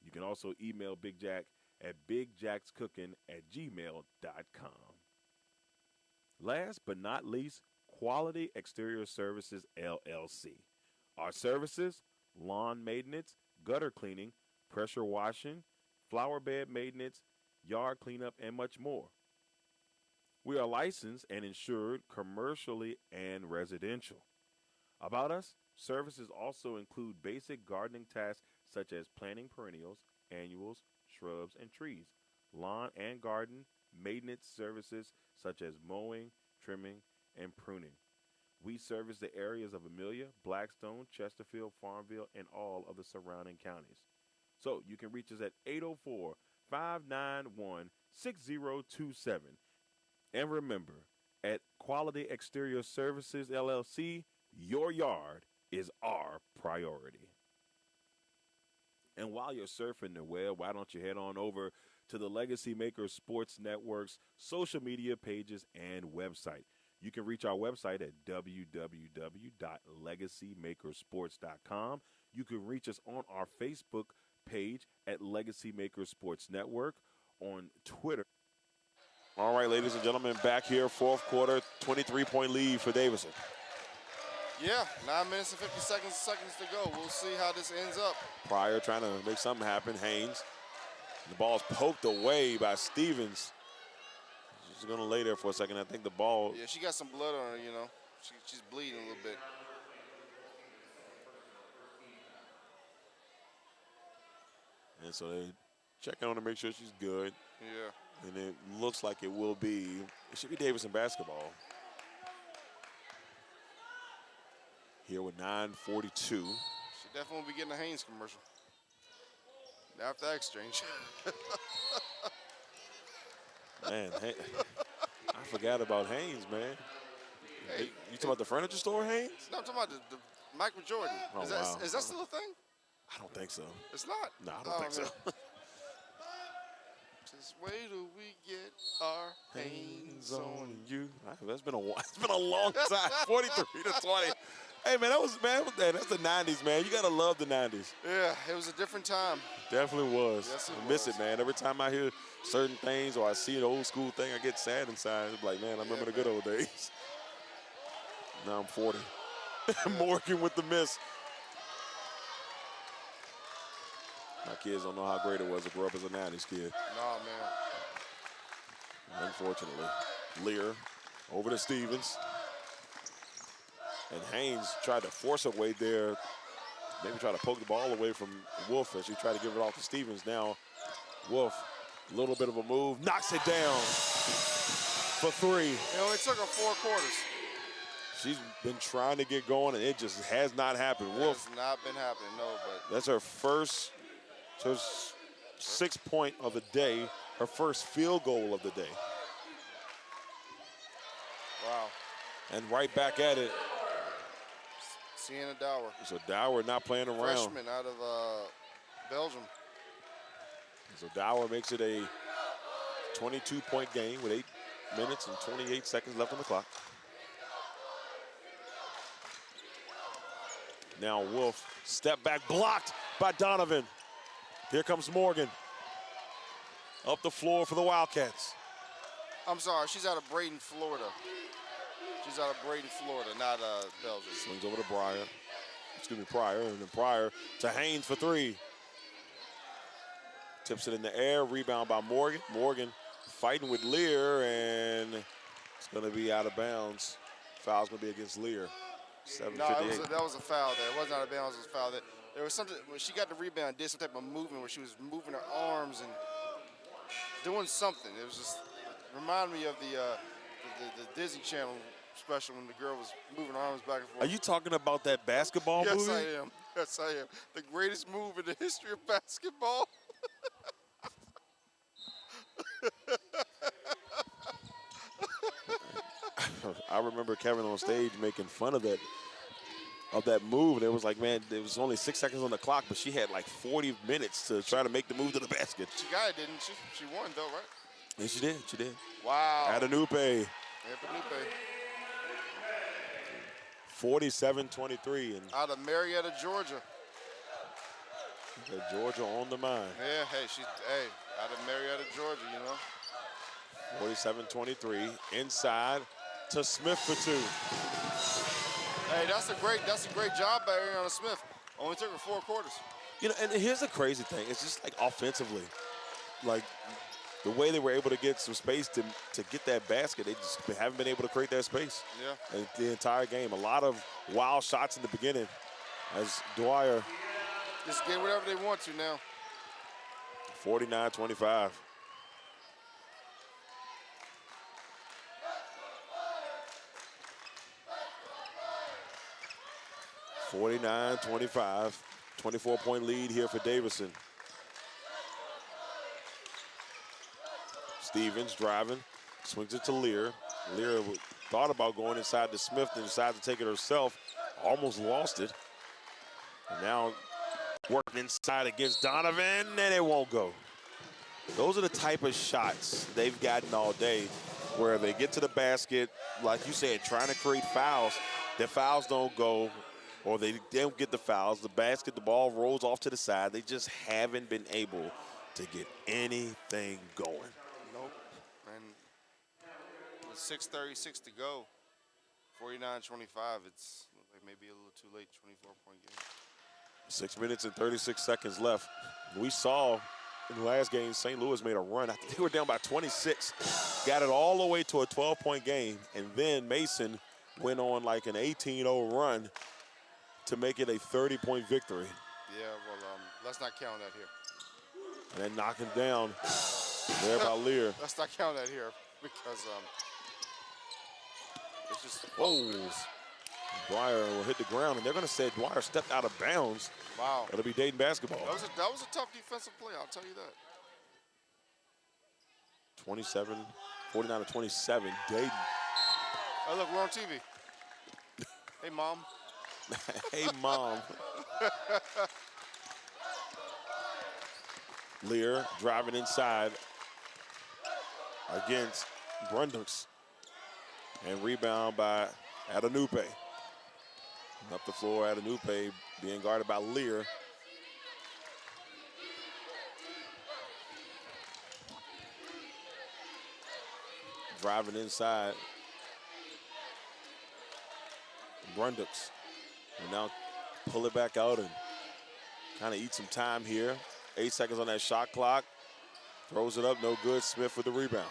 You can also email Big Jack at bigjackscooking@gmail.com. Last but not least, Quality Exterior Services, LLC. Our services: lawn maintenance, gutter cleaning, pressure washing, flower bed maintenance, yard cleanup, and much more. We are licensed and insured commercially and residential. About us, services also include basic gardening tasks such as planting perennials, annuals, shrubs, and trees, lawn and garden maintenance services such as mowing, trimming, and pruning. We service the areas of Amelia, Blackstone, Chesterfield, Farmville, and all of the surrounding counties. So you can reach us at 804-591-6027. And remember, at Quality Exterior Services, LLC, your yard is our priority. And while you're surfing the web, why don't you head on over to the Legacy Makers Sports Network's social media pages and website. You can reach our website at www.legacymakersports.com. You can reach us on our Facebook page at Legacy Makers Sports Network, on Twitter. All right, ladies and gentlemen, back here, fourth quarter, 23-point lead for Davidson. Yeah, 9 minutes and 50 seconds to go. We'll see how this ends up. Pryor trying to make something happen. Haynes. The ball's poked away by Stevens. She's going to lay there for a second. I think the ball. Yeah, she got some blood on her, you know. She's bleeding a little bit. And so they checking on her to make sure she's good. Yeah. And it looks like it will be. It should be Davidson basketball. Here with 9:42. She definitely will be getting a Haynes commercial after that exchange. Man, I forgot about Haynes, man. Hey, you talking about the furniture store, Haynes? No, I'm talking about the Michael Jordan. Oh, Is that still a thing? I don't think so. It's not? No, I don't think so. Just wait till we get our Haynes on you. It's been a long time. 43-20. Hey, man, that's the 90s, man. You got to love the 90s. Yeah, it was a different time. Definitely was. Yes, I miss it, man. Every time I hear certain things or I see an old school thing, I get sad inside. It's like, man, I remember the good old days. Now I'm 40. Morgan with the miss. My kids don't know how great it was to grow up as a 90s kid. Nah, man. Unfortunately. Lear over to Stevens. And Haynes tried to force her way there. Maybe try to poke the ball away from Wolf as she tried to give it off to Stevens. Now Wolf, a little bit of a move, knocks it down for three. It only took her 4 quarters. She's been trying to get going, and it just has not happened. Wolf. It's not been happening, no, but. That's her first, her 6th point of the day, her first field goal of the day. Wow. And right back at it. Sienna Dower. So Dower not playing around. Freshman out of Belgium. So Dower makes it a 22-point game with 8 minutes and 28 seconds left on the clock. Now Wolf, step back, blocked by Donovan. Here comes Morgan. Up the floor for the Wildcats. I'm sorry, she's out of Brayton, Florida. She's out of Brayton, Florida, not Belgium. Swings over to Pryor, and then Pryor to Haynes for 3. Tips it in the air, rebound by Morgan. Morgan fighting with Lear, and it's going to be out of bounds. Foul's going to be against Lear. 7:58. No, that was a foul there. It wasn't out of bounds, it was a foul there. There was something, when she got the rebound, did some type of movement where she was moving her arms and doing something. It was just, reminded me of the Disney Channel special when the girl was moving her arms back and forth. Are you talking about that basketball movie? Yes, I am. Yes, I am. The greatest move in the history of basketball. I remember Kevin on stage making fun of that move. And it was like, man, there was only 6 seconds on the clock, but she had like 40 minutes to try to make the move to the basket. She got it, didn't she? She won, though, right? And she did. She did. Wow. Adanupe. 47-23. And out of Marietta, Georgia. Georgia on the mind. Yeah, out of Marietta, Georgia, you know. 47-23. Inside to Smith for two. Hey, that's a great job by Ariana Smith. Only took her 4 quarters. You know, and here's the crazy thing. It's just like offensively, like the way they were able to get some space to get that basket, they just haven't been able to create that space. Yeah. And the entire game. A lot of wild shots in the beginning as Dwyer. Just get whatever they want to now. 49-25. (49-25). 24-point lead here for Davidson. Stevens driving, swings it to Lear. Lear thought about going inside to Smith and decided to take it herself. Almost lost it. And now working inside against Donovan, and it won't go. Those are the type of shots they've gotten all day where they get to the basket, like you said, trying to create fouls. Their fouls don't go, or they don't get the fouls. The ball rolls off to the side. They just haven't been able to get anything going. Nope. And with 6:36 to go, 49-25, it's like maybe a little too late, 24-point game. 6 minutes and 36 seconds left. We saw in the last game, St. Louis made a run. I think they were down by 26. Got it all the way to a 12-point game, and then Mason went on like an 18-0 run to make it a 30-point victory. Yeah, well, let's not count that here. And then knocking down there by Lear. Let's not count that here because it's just. Whoa. Dwyer will hit the ground, and they're going to say Dwyer stepped out of bounds. Wow. It'll be Dayton basketball. That was a tough defensive play, I'll tell you that. 49-27, Dayton. Oh, look, we're on TV. Hey, Mom. Hey, Mom. Lear driving inside against Brundux. And rebound by Adanupe. Up the floor, Adanupe being guarded by Lear. Driving inside. Brundux will now pull it back out and kind of eat some time here. 8 seconds on that shot clock. Throws it up, no good. Smith with the rebound.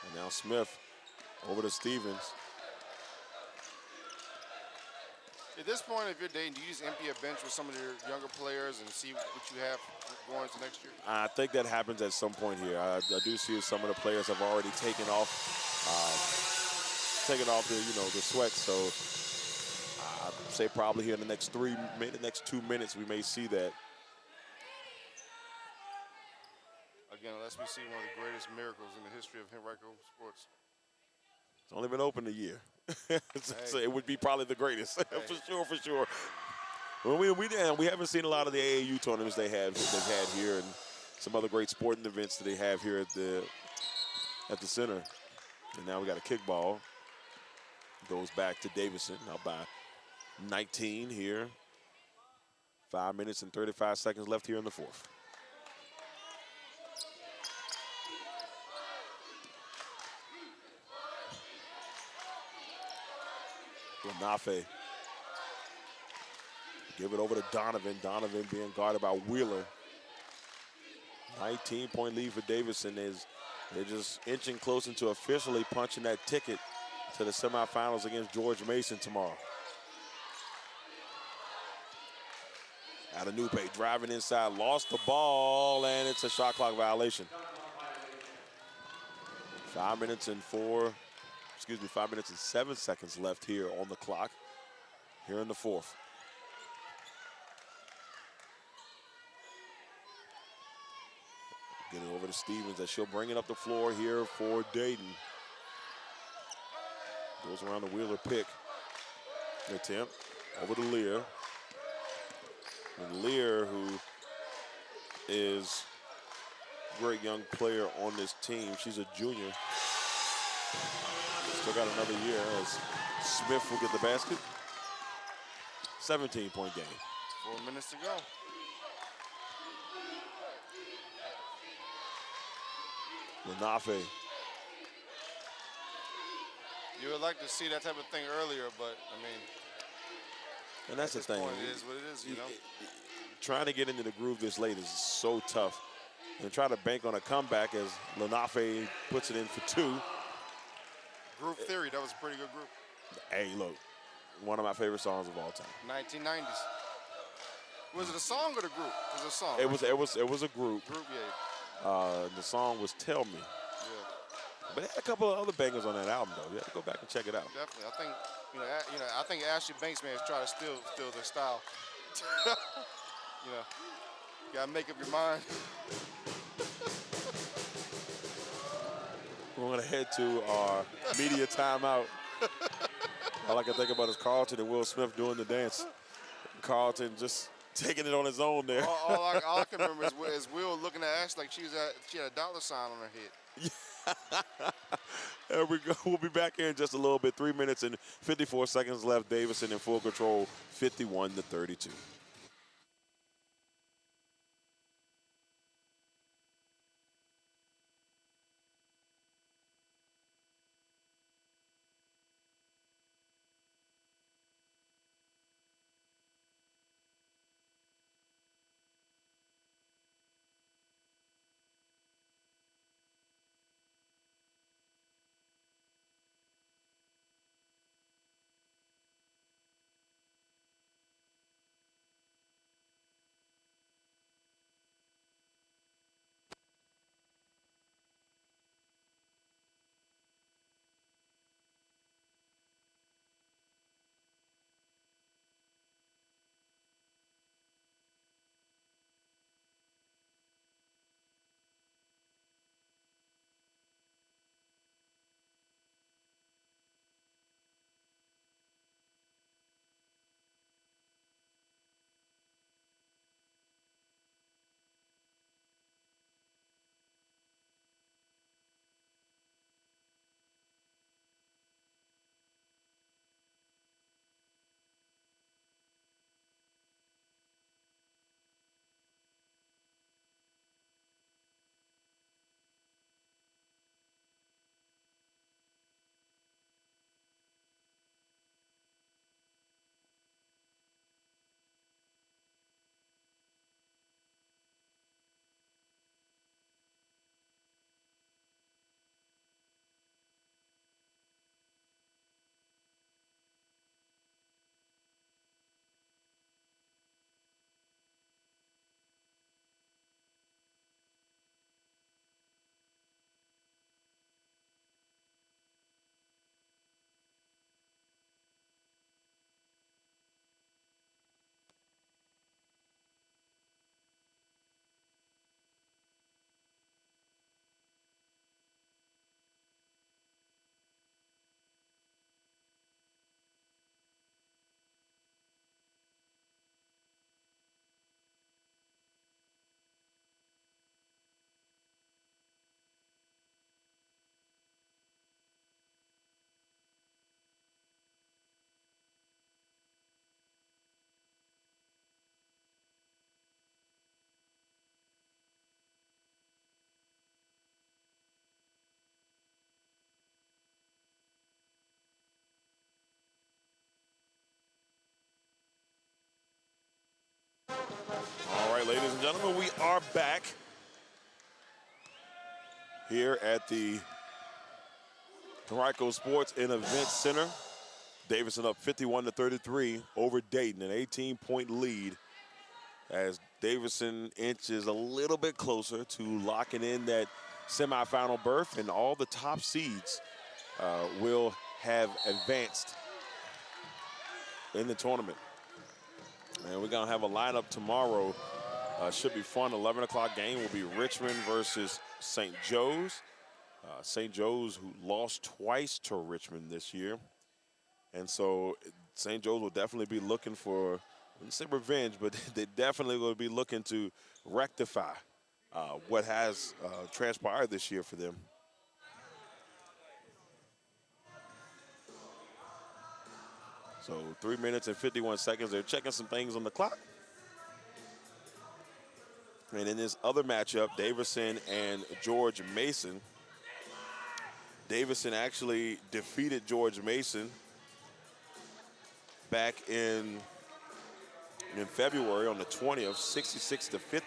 And now Smith over to Stevens. At this point, if you're Dayton, do you just empty a bench with some of your younger players and see what you have going into next year? I think that happens at some point here. I do see some of the players have already taken off the sweat. So I'd say probably here in the next 2 minutes, we may see that. Again, unless we see one of the greatest miracles in the history of Henrico sports. It's only been open a year. So it would be probably the greatest, for sure. Well, we haven't seen a lot of the AAU tournaments they've had here, and some other great sporting events that they have here at the center. And now we got a kickball. Goes back to Davidson, now by 19 here. 5 minutes and 35 seconds left here in the fourth. Lanafe. Give it over to Donovan. Donovan being guarded by Wheeler. 19-point lead for Davidson. They're just inching close into officially punching that ticket to the semifinals against George Mason tomorrow. Adanupe driving inside, lost the ball, and it's a shot clock violation. 5 minutes and 7 seconds left here on the clock, here in the fourth. Getting over to Stevens as she'll bring it up the floor here for Dayton. Goes around the Wheeler pick. Attempt over to Lear. And Lear, who is a great young player on this team. She's a junior. Still got another year as Smith will get the basket. 17-point game. 4 minutes to go. Lenafe. You would like to see that type of thing earlier, but I mean, And that's the thing. It is what it is, you know. Trying to get into the groove this late is so tough. And try to bank on a comeback as Lenafe puts it in for 2. Group Theory, that was a pretty good group. Hey, look, one of my favorite songs of all time. 1990s. Was it a song or the group? It was a song. It was a group. Group, yeah. The song was "Tell Me." Yeah. But it had a couple of other bangers on that album, though. You have to go back and check it out. Definitely. I think, I think Ashley Banks may have tried to steal their style. You gotta make up your mind. We're going to head to our media timeout. All I can think about is Carlton and Will Smith doing the dance. Carlton just taking it on his own there. All I can remember is Will looking at Ashley like she had a dollar sign on her head. There we go. We'll be back here in just a little bit. 3 minutes and 54 seconds left. Davidson in full control, 51-32. All right, ladies and gentlemen, we are back here at the Henrico Sports and Events Center. Davidson up 51-33 over Dayton, an 18-point lead as Davidson inches a little bit closer to locking in that semifinal berth, and all the top seeds will have advanced in the tournament. And we're going to have a lineup tomorrow Should be fun. 11 o'clock game will be Richmond versus St. Joe's. St. Joe's, who lost twice to Richmond this year. And so St. Joe's will definitely be looking for, I wouldn't say revenge, but they definitely will be looking to rectify what has transpired this year for them. So 3 minutes and 51 seconds. They're checking some things on the clock. And in this other matchup, Davidson and George Mason. Davidson actually defeated George Mason back in February on the 20th, 66-50.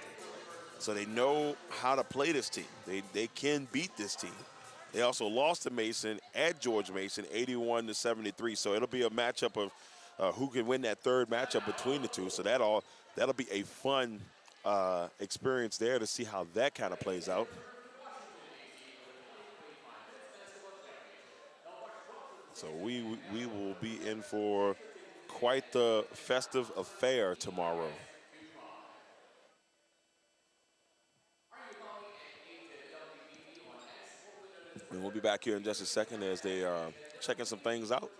So they know how to play this team. They can beat this team. They also lost to Mason at George Mason, 81-73. So it'll be a matchup of who can win that third matchup between the two. So that'll be a fun experience there to see how that kind of plays out. So we will be in for quite the festive affair tomorrow. And we'll be back here in just a second as they are checking some things out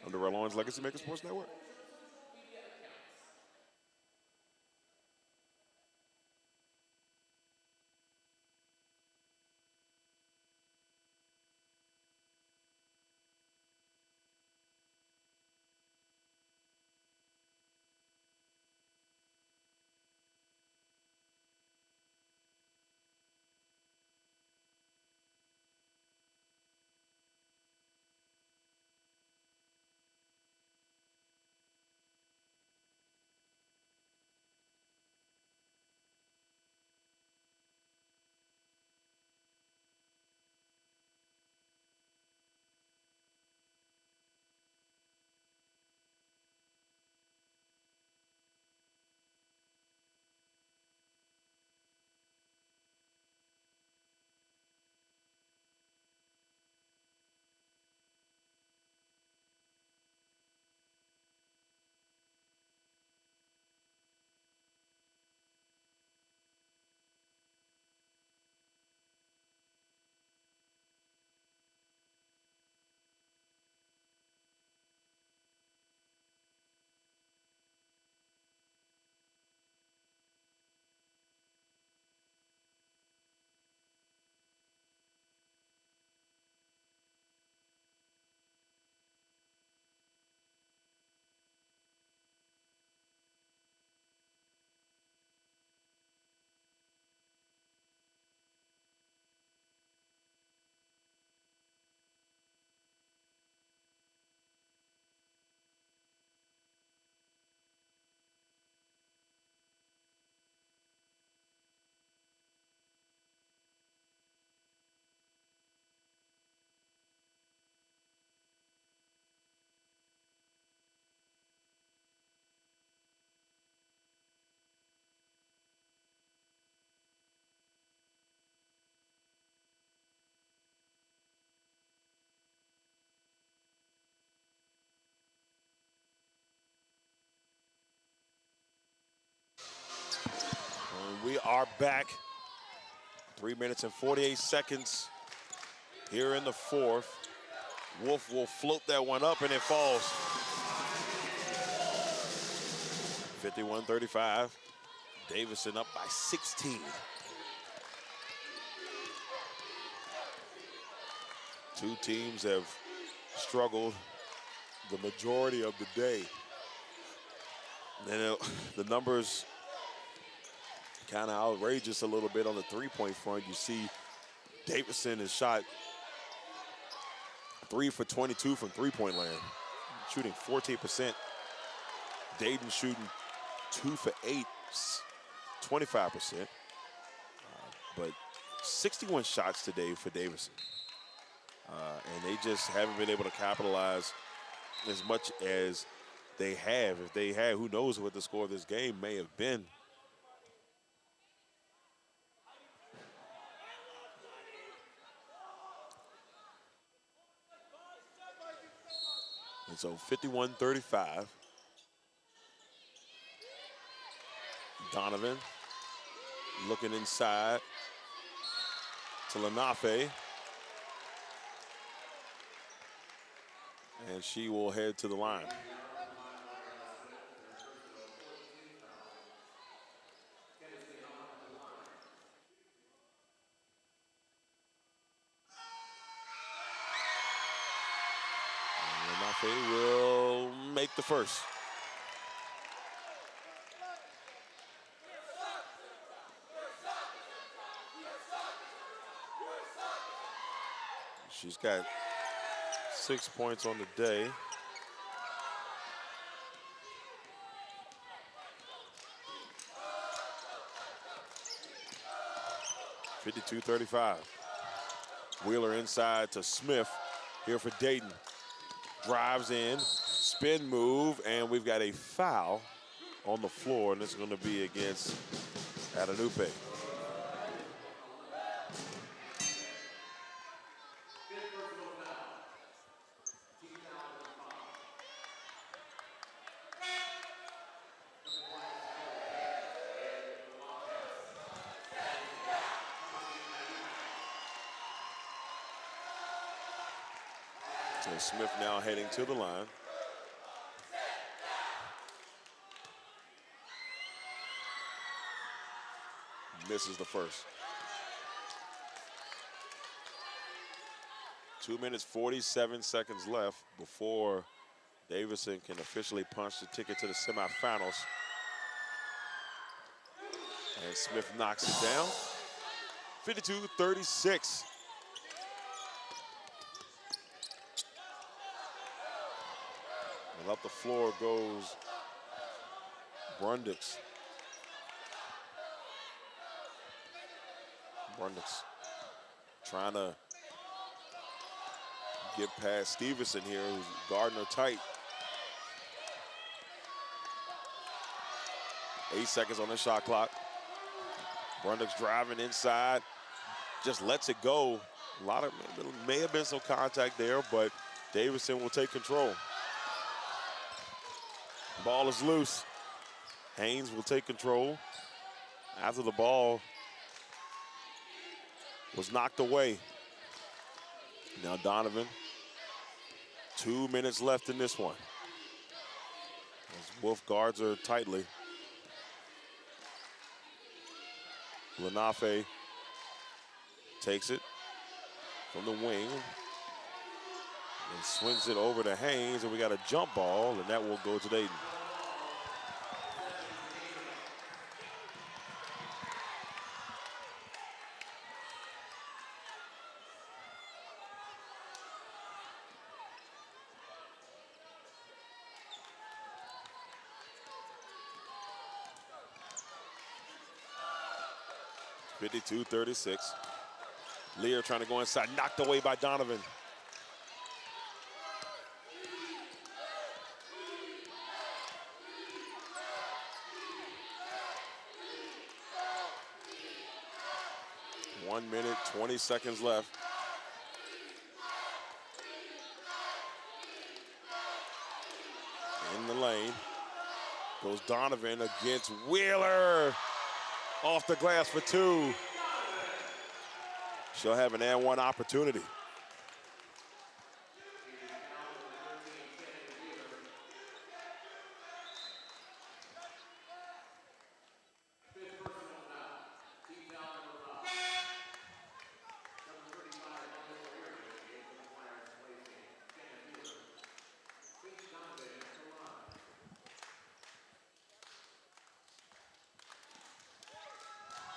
on the Owens Legacy Maker Sports Network. We are back. 3 minutes and 48 seconds here in the fourth. Wolf will float that one up and it falls. 51-35. Davidson up by 16. Two teams have struggled the majority of the day. And the numbers kind of outrageous a little bit on the three-point front. You see Davidson has shot 3 for 22 from three-point land, shooting 14%. Dayton shooting 2 for 8, 25%. But 61 shots today for Davidson. And they just haven't been able to capitalize as much as they have. If they had, who knows what the score of this game may have been. And so 51-35. Donovan Looking inside to Lenafe. And she will head to the line. And Lenafe will make the first. She's got 6 points on the day. (52-35). Wheeler inside to Smith here for Dayton. Drives in, spin move, and we've got a foul on the floor, and this is going to be against Adenupe. So Smith now heading to the line. Misses the first. 2 minutes, 47 seconds left before Davidson can officially punch the ticket to the semifinals. And Smith knocks it down. 52-36. And up the floor goes Brundix. Brundix trying to get past Stevenson here, who's guarding her tight. 8 seconds on the shot clock. Brundix driving inside, just lets it go. May have been some contact there, but Davidson will take control. Ball is loose. Haynes will take control after the ball was knocked away. Now Donovan, 2 minutes left in this one. As Wolf guards her tightly. Lenafe takes it from the wing and swings it over to Haynes, and we got a jump ball, and that will go to Dayton. (52-36). Lear trying to go inside, knocked away by Donovan. (1 minute, 20 seconds left. In the lane goes Donovan against Wheeler. Off the glass for two. She'll have an and one opportunity.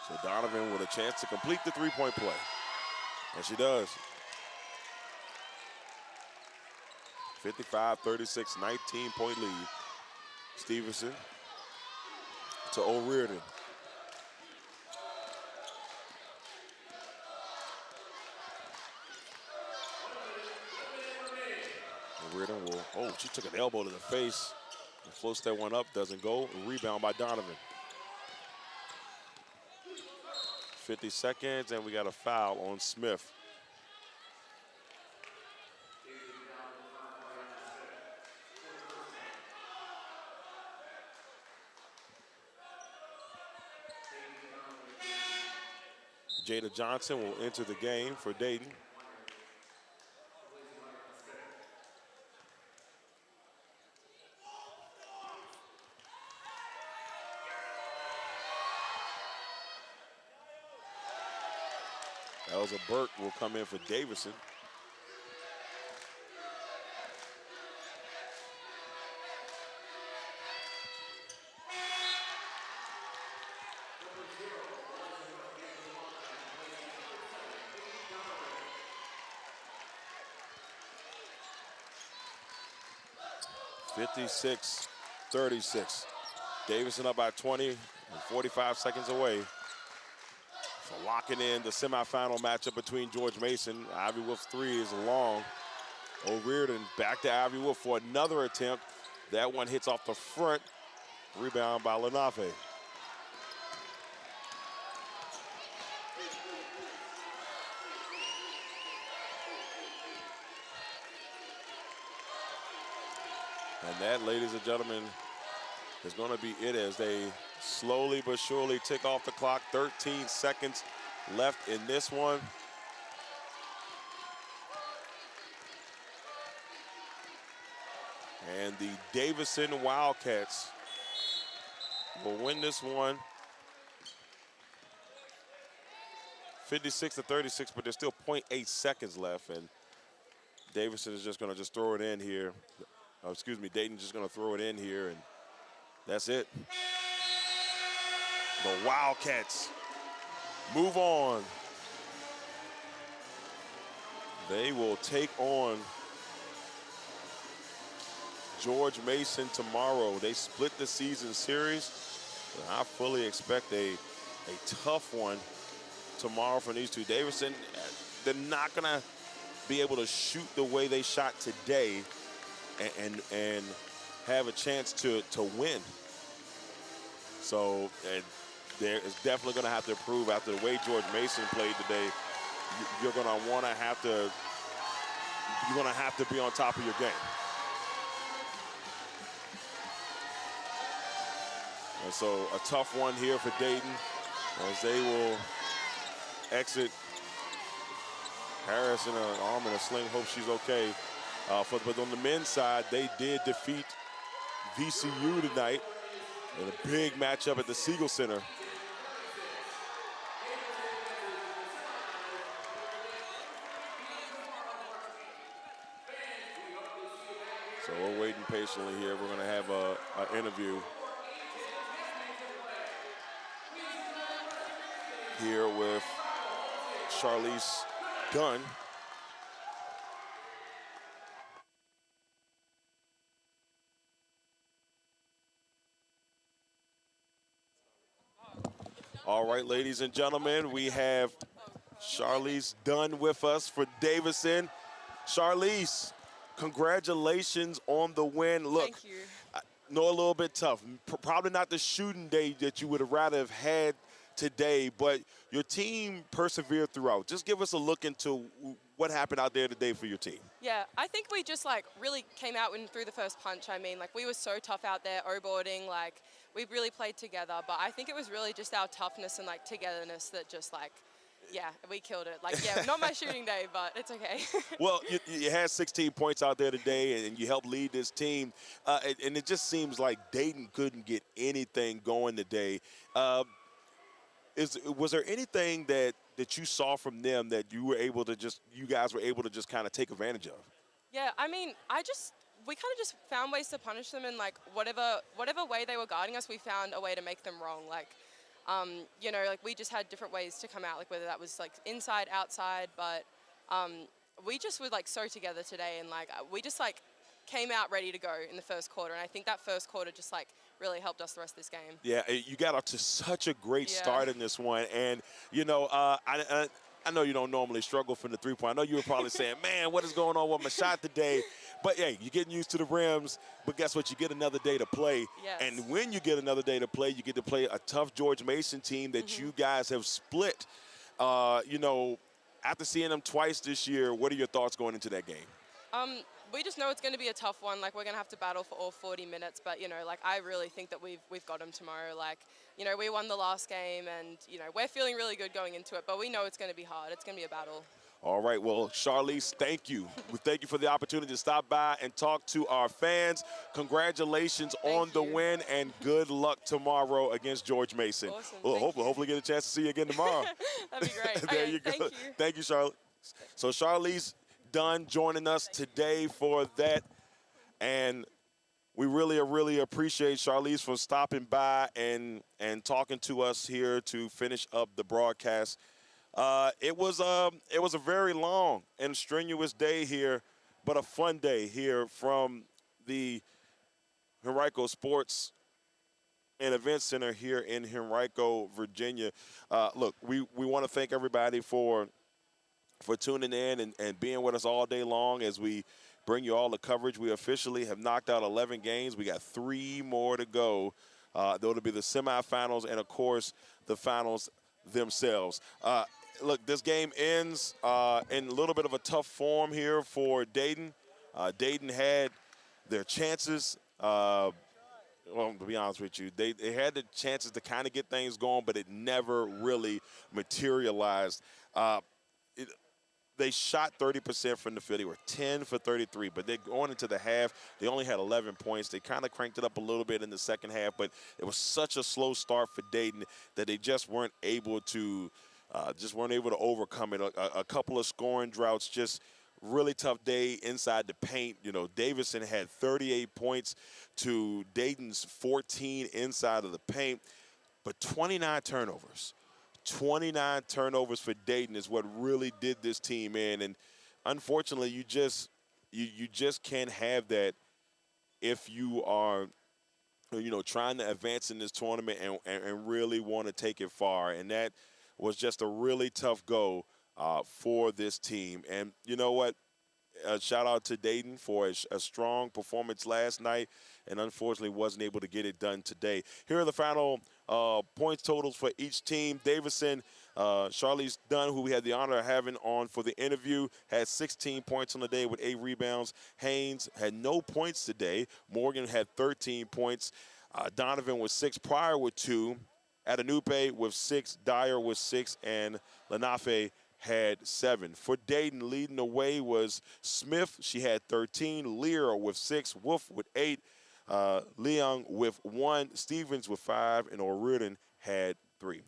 So Donovan with a chance to complete the three-point play. And she does. 55-36, 19-point lead. Stevenson to O'Riordan. O'Riordan will, she took an elbow to the face. And floats that one up, doesn't go. A rebound by Donovan. 50 seconds, and we got a foul on Smith. Jada Johnson will enter the game for Dayton. Elza Burke will come in for Davidson. (56-36). Davidson up by 20 and 45 seconds away. So locking in the semifinal matchup between George Mason. Ivy Wolf's three is long. O'Riordan back to Ivy Wolf for another attempt. That one hits off the front. Rebound by Lenafe. And that, ladies and gentlemen, is going to be it as they slowly but surely tick off the clock. 13 seconds left in this one. And the Davidson Wildcats will win this one 56-36, but there's still 0.8 seconds left, and Davidson is just going to throw it in here. Oh, excuse me, Dayton's just going to throw it in here, and that's it. The Wildcats move on. They will take on George Mason tomorrow. They split the season series. And I fully expect a tough one tomorrow from these two. Davidson, they're not going to be able to shoot the way they shot today and have a chance to win. So there is definitely going to have to improve after the way George Mason played today. You're going to want to have to. You're going to have to be on top of your game. And so a tough one here for Dayton as they will exit Harris in an arm and a sling. Hope she's okay. But on the men's side, they did defeat VCU tonight in a big matchup at the Siegel Center. So we're waiting patiently here. We're going to have an interview here with Charlize Dunn. All right, ladies and gentlemen, we have Charlize Dunn with us for Davidson. Charlize, congratulations on the win. Look, thank you. I know a little bit tough. Probably not the shooting day that you would have rather have had today, but your team persevered throughout. Just give us a look into what happened out there today for your team. Yeah, I think we just really came out and threw the first punch. I mean, we were so tough out there, O-boarding, we really played together. But I think it was really just our toughness and togetherness that just yeah, we killed it. Yeah, not my shooting day, but it's okay. Well, you had 16 points out there today, and you helped lead this team. And it just seems like Dayton couldn't get anything going today. Was there anything that you saw from them that you guys were able to just kind of take advantage of? Yeah, I mean, we kind of just found ways to punish them in whatever way they were guarding us, we found a way to make them wrong. We just had different ways to come out, whether that was inside, outside, but we just were so together today, and we just came out ready to go in the first quarter, and I think that first quarter just really helped us the rest of this game. Yeah, you got off to such a great start in this one, and I know you don't normally struggle from the three-point. I know you were probably saying, man, what is going on with my shot today? But, hey, you're getting used to the rims, but guess what? You get another day to play. Yes. And when you get another day to play, you get to play a tough George Mason team that you guys have split. After seeing them twice this year, what are your thoughts going into that game? we just know it's going to be a tough one. Like, we're going to have to battle for all 40 minutes. But, you know, like, I really think that we've got them tomorrow. Like, you know, we won the last game, and, you know, we're feeling really good going into it. But we know it's going to be hard. It's going to be a battle. All right, well, Charlize, thank you. We thank you for the opportunity to stop by and talk to our fans. Congratulations on the win, and good luck tomorrow against George Mason. Awesome. Well, hopefully get a chance to see you again tomorrow. That'd be great. There Okay, you go. thank you. Thank you, Charlotte. So Charlize Dunn joining us today for that, and we really appreciate Charlize for stopping by and talking to us here to finish up the broadcast. It was a very long and strenuous day here, but a fun day here from the Henrico Sports and Event Center here in Henrico, Virginia. Look, we want to thank everybody for tuning in and being with us all day long as we bring you all the coverage. We officially have knocked out 11 games. We got 3 more to go. Those will be the semifinals and, of course, the finals themselves. Look, this game ends in a little bit of a tough form here for Dayton. Dayton had their chances. Well, to be honest with you, they had the chances to kind of get things going, but it never really materialized. They shot 30% from the field. They were 10 for 33, but they're going into the half. They only had 11 points. They kind of cranked it up a little bit in the second half, but it was such a slow start for Dayton that they just weren't able to overcome it. A couple of scoring droughts, just really tough day inside the paint. You know, Davidson had 38 points to Dayton's 14 inside of the paint, but 29 turnovers. 29 turnovers for Dayton is what really did this team in, and unfortunately, you just can't have that if you are, you know, trying to advance in this tournament and really want to take it far. And that was just a really tough go for this team. And you know what? Shout out to Dayton for a strong performance last night, and unfortunately wasn't able to get it done today. Here are the final points totals for each team. Davidson, Charlize Dunn, who we had the honor of having on for the interview, had 16 points on the day with 8 rebounds. Haynes had no points today. Morgan had 13 points. Donovan with 6, Pryor with 2. Adenupe with 6, Dyer with 6, and Lenafe had 7. For Dayton, leading the way was Smith. She had 13. Lear with 6. Wolf with 8. Leung with 1. Stevens with 5. And O'Riordan had 3.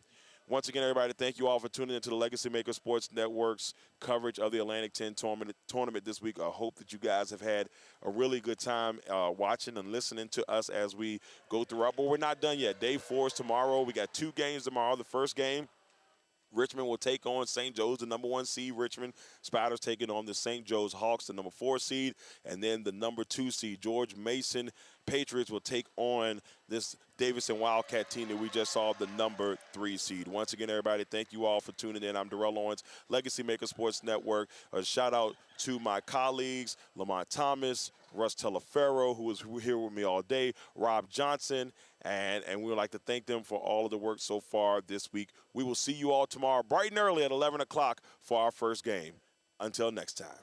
Once again, everybody, thank you all for tuning into the Legacy Maker Sports Network's coverage of the Atlantic 10 tournament this week. I hope that you guys have had a really good time watching and listening to us as we go through. But we're not done yet. Day 4 is tomorrow. We got 2 games tomorrow. The first game, Richmond will take on St. Joe's, the number 1 seed. Richmond Spiders taking on the St. Joe's Hawks, the number 4 seed. And then the number 2 seed, George Mason Patriots, will take on this Davidson Wildcat team that we just saw, the number 3 seed. Once again, everybody, thank you all for tuning in. I'm Darrell Owens, Legacy Maker Sports Network. A shout out to my colleagues, Lamont Thomas, Russ Telefero, who was here with me all day, Robb Johnson, and we would like to thank them for all of the work so far this week. We will see you all tomorrow bright and early at 11 o'clock for our first game. Until next time.